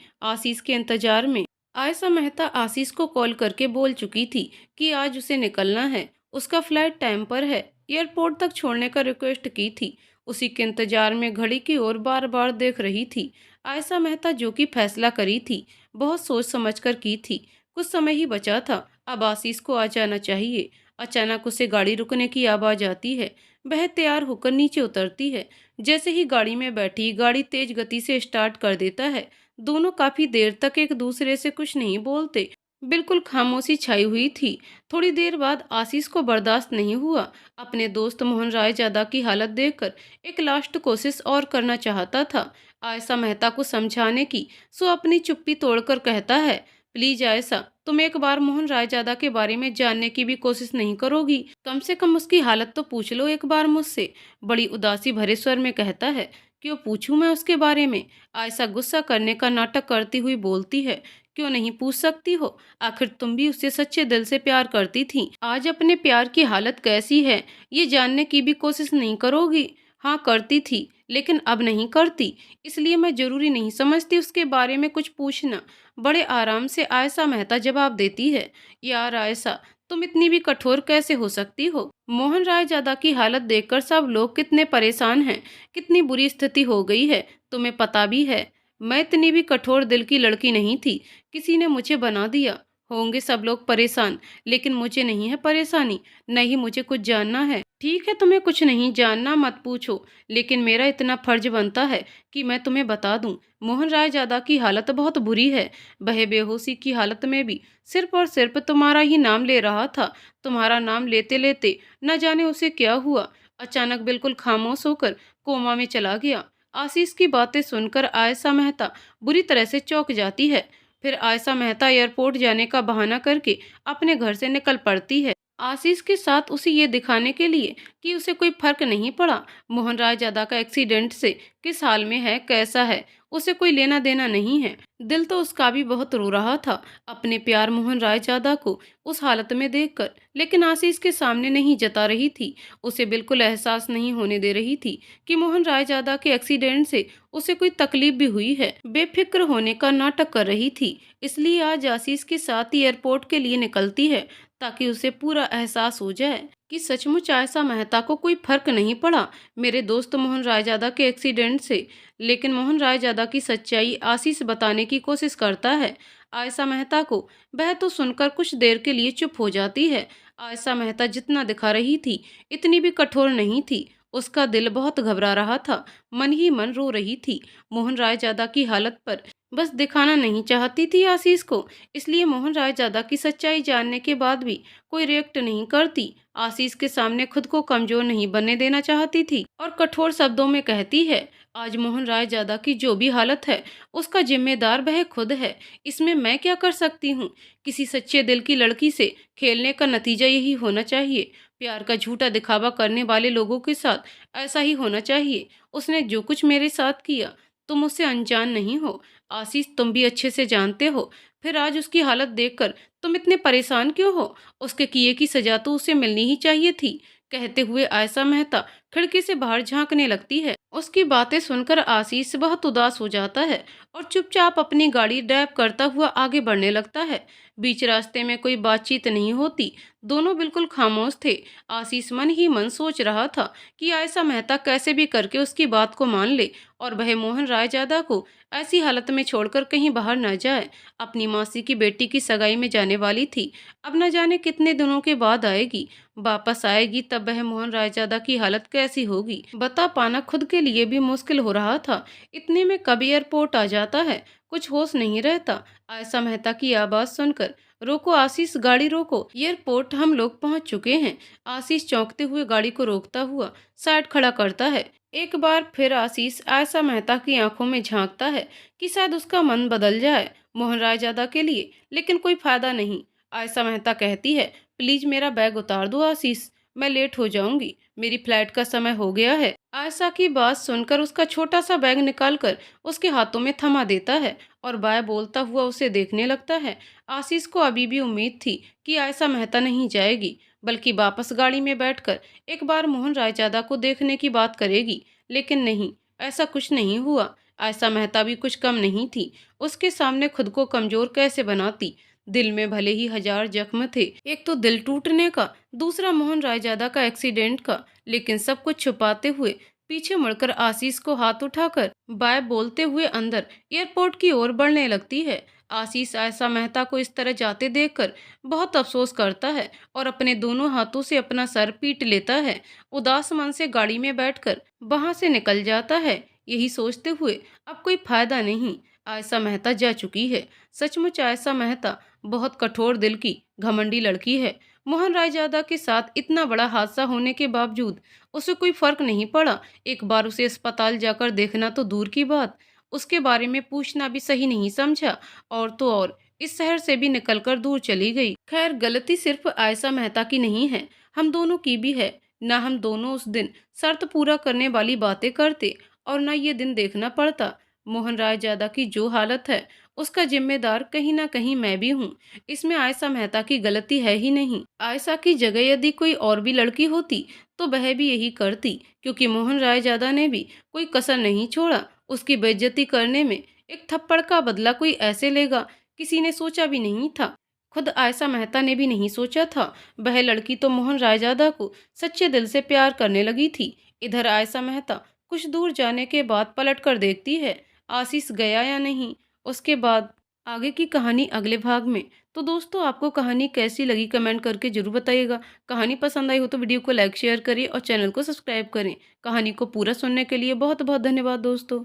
आशीष के इंतजार में। आयशा मेहता आशीष को कॉल करके बोल चुकी थी कि आज उसे निकलना है, उसका फ्लाइट टाइम पर है। एयरपोर्ट तक छोड़ने का रिक्वेस्ट की थी। उसी के इंतजार में घड़ी की ओर बार बार देख रही थी आयशा मेहता, जो कि फैसला करी थी बहुत सोच समझ कर की थी। कुछ समय ही बचा था, अब आशीष को आ जाना चाहिए। अचानक उसे गाड़ी रुकने की आवाज आती है। वह तैयार होकर नीचे उतरती है। जैसे ही गाड़ी में बैठी, गाड़ी तेज गति से स्टार्ट कर देता है। दोनों काफी देर तक एक दूसरे से कुछ नहीं बोलते, बिल्कुल खामोशी छाई हुई थी। थोड़ी देर बाद आशीष को बर्दाश्त नहीं हुआ। अपने दोस्त मोहन रायजादा की हालत देखकर एक लास्ट कोशिश और करना चाहता था आयशा मेहता को समझाने की। सो अपनी चुप्पी तोड़कर कहता है, प्लीज आयशा, तुम एक बार मोहन रायजादा के बारे में जानने की भी कोशिश नहीं करोगी? कम से कम उसकी हालत तो पूछ लो एक बार मुझसे। बड़ी उदासी भरे स्वर में कहता है, क्यों पूछूं मैं उसके बारे में? आयशा गुस्सा करने का नाटक करती हुई बोलती है, क्यों नहीं पूछ सकती हो? आखिर तुम भी उससे सच्चे दिल से प्यार करती थी। आज अपने प्यार की हालत कैसी है ये जानने की भी कोशिश नहीं करोगी? हाँ करती थी, लेकिन अब नहीं करती, इसलिए मैं जरूरी नहीं समझती उसके बारे में कुछ पूछना। बड़े आराम से आयशा मेहता जवाब देती है, यार आयशा, तुम इतनी भी कठोर कैसे हो सकती हो? मोहन रायजादा की हालत देखकर सब लोग कितने परेशान हैं, कितनी बुरी स्थिति हो गई है, तुम्हें पता भी है। मैं इतनी भी कठोर दिल की लड़की नहीं थी, किसी ने मुझे बना दिया। होंगे सब लोग परेशान, लेकिन मुझे नहीं है परेशानी, नहीं मुझे कुछ जानना है। ठीक है, तुम्हें कुछ नहीं जानना मत पूछो, लेकिन मेरा इतना फर्ज बनता है कि मैं तुम्हें बता दूं। मोहन रायजादा की हालत बहुत बुरी है। वह बेहोशी की हालत में भी सिर्फ और सिर्फ तुम्हारा ही नाम ले रहा था। तुम्हारा नाम लेते लेते न जाने उसे क्या हुआ, अचानक बिल्कुल खामोश होकर कोमा में चला गया। आशीष की बातें सुनकर आयशा मेहता बुरी तरह से चौंक जाती है। फिर आयशा मेहता एयरपोर्ट जाने का बहाना करके अपने घर से निकल पड़ती है, आशीष के साथ उसे ये दिखाने के लिए कि उसे कोई फर्क नहीं पड़ा। मोहन रायजादा का एक्सीडेंट से किस हाल में है, कैसा है, उसे कोई लेना देना नहीं है। दिल तो उसका भी बहुत रो रहा था अपने प्यार मोहन रायजादा को उस हालत में देखकर, लेकिन आशीष के सामने नहीं जता रही थी। उसे बिल्कुल एहसास नहीं होने दे रही थी कि मोहन रायजादा के एक्सीडेंट से उसे कोई तकलीफ भी हुई है। बेफिक्र होने का नाटक कर रही थी, इसलिए आज आशीष के साथ ही एयरपोर्ट के लिए निकलती है, ताकि उसे पूरा एहसास हो जाए कि सचमुच आयशा मेहता को कोई फर्क नहीं पड़ा मेरे दोस्त मोहन रायजादा के एक्सीडेंट से। लेकिन मोहन रायजादा की सच्चाई आशीष बताने की कोशिश करता है आयशा मेहता को। वह तो सुनकर कुछ देर के लिए चुप हो जाती है। आयशा मेहता जितना दिखा रही थी इतनी भी कठोर नहीं थी। उसका दिल बहुत घबरा रहा था, मन ही मन रो रही थी। मोहन रायजादा की हालत पर बस दिखाना नहीं चाहती थी आशीष को, इसलिए मोहन रायजादा की सच्चाई जानने के बाद भी कोई रिएक्ट नहीं करती। आशीष के सामने खुद को कमजोर नहीं बनने देना चाहती थी और कठोर शब्दों में कहती है, आज मोहन रायजादा की जो भी हालत है उसका जिम्मेदार वह खुद है, इसमें मैं क्या कर सकती हूँ? किसी सच्चे दिल की लड़की से खेलने का नतीजा यही होना चाहिए। प्यार का झूठा दिखावा करने वाले लोगों के साथ ऐसा ही होना चाहिए। उसने जो कुछ मेरे साथ किया, तुम उससे अनजान नहीं हो आशीष, तुम भी अच्छे से जानते हो। फिर आज उसकी हालत देखकर तुम इतने परेशान क्यों हो? उसके किए की सजा तो उसे मिलनी ही चाहिए थी। कहते हुए आयशा मेहता खिड़की से बाहर झांकने लगती है। उसकी बातें सुनकर आशीष बहुत उदास हो जाता है और चुपचाप अपनी गाड़ी ड्राइव करता हुआ आगे बढ़ने लगता है। बीच रास्ते में कोई बातचीत नहीं होती, दोनों बिल्कुल खामोश थे। आशीष मन ही मन सोच रहा था कि आयशा मेहता कैसे भी करके उसकी बात को मान ले और वह मोहन रायजादा को ऐसी हालत में छोड़कर कहीं बाहर न जाए। अपनी मासी की बेटी की सगाई में जाने वाली थी, अब न जाने कितने दिनों के बाद आएगी। वापस आएगी तब वह मोहन रायजादा की हालत कैसी होगी, बता पाना खुद के लिए भी मुश्किल हो रहा था। इतने में कब एयरपोर्ट आ जाता है, कुछ होश नहीं रहता। आयशा मेहता की आवाज सुनकर, रोको आशीष, गाड़ी रोको, एयरपोर्ट हम लोग पहुंच चुके हैं। आशीष चौंकते हुए गाड़ी को रोकता हुआ साइड खड़ा करता है। एक बार फिर आशीष आयशा मेहता की आंखों में झांकता है कि शायद उसका मन बदल जाए मोहन रायजादा के लिए, लेकिन कोई फायदा नहीं। आयशा मेहता कहती है, प्लीज मेरा बैग उतार दो आशीष, मैं लेट हो जाऊंगी, मेरी फ्लाइट का समय हो गया है। आयशा की बात सुनकर उसका छोटा सा बैग निकालकर उसके हाथों में थमा देता है और बाय बोलता हुआ उसे देखने लगता है। आशीष को अभी भी उम्मीद थी कि आयशा मेहता नहीं जाएगी, बल्कि वापस गाड़ी में बैठकर एक बार मोहन रायजादा को देखने की बात करेगी, लेकिन नहीं, ऐसा कुछ नहीं हुआ। आयशा मेहता भी कुछ कम नहीं थी, उसके सामने खुद को कमजोर कैसे बनाती। दिल में भले ही हजार जख्म थे, एक तो दिल टूटने का, दूसरा मोहन रायजादा का एक्सीडेंट का, लेकिन सब कुछ छुपाते हुए पीछे मुड़कर आशीष को हाथ उठाकर बाय बोलते हुए अंदर एयरपोर्ट की ओर बढ़ने लगती है। आशीष आयशा मेहता को इस तरह जाते देखकर बहुत अफसोस करता है और अपने दोनों हाथों से अपना सर पीट लेता है। उदास मन से गाड़ी में बैठकर वहां से निकल जाता है, यही सोचते हुए अब कोई फायदा नहीं, आयशा मेहता जा चुकी है। सचमुच आयशा मेहता बहुत कठोर दिल की घमंडी लड़की है। मोहन रायजादा के साथ इतना बड़ा हादसा होने के बावजूद उसे कोई फर्क नहीं पड़ा। एक बार उसे अस्पताल जाकर देखना तो दूर की बात, उसके बारे में पूछना भी सही नहीं समझा, और तो और इस शहर से भी निकलकर दूर चली गई। खैर, गलती सिर्फ आयशा मेहता की नहीं है, हम दोनों की भी है। ना हम दोनों उस दिन शर्त पूरा करने वाली बातें करते और ना ये दिन देखना पड़ता। मोहन रायजादा की जो हालत है उसका जिम्मेदार कहीं ना कहीं मैं भी हूँ। इसमें आयशा मेहता की गलती है ही नहीं। आयशा की जगह यदि कोई और भी लड़की होती तो वह भी यही करती, क्योंकि मोहन रायजादा ने भी कोई कसर नहीं छोड़ा उसकी बेइज्जती करने में। एक थप्पड़ का बदला कोई ऐसे लेगा, किसी ने सोचा भी नहीं था। खुद आयशा मेहता ने भी नहीं सोचा था। वह लड़की तो मोहन रायजादा को सच्चे दिल से प्यार करने लगी थी। इधर आयशा मेहता कुछ दूर जाने के बाद पलट कर देखती है आशीष गया या नहीं। उसके बाद आगे की कहानी अगले भाग में। तो दोस्तों, आपको कहानी कैसी लगी कमेंट करके जरूर बताइएगा। कहानी पसंद आई हो तो वीडियो को लाइक शेयर करिए और चैनल को सब्सक्राइब करें। कहानी को पूरा सुनने के लिए बहुत बहुत धन्यवाद दोस्तों।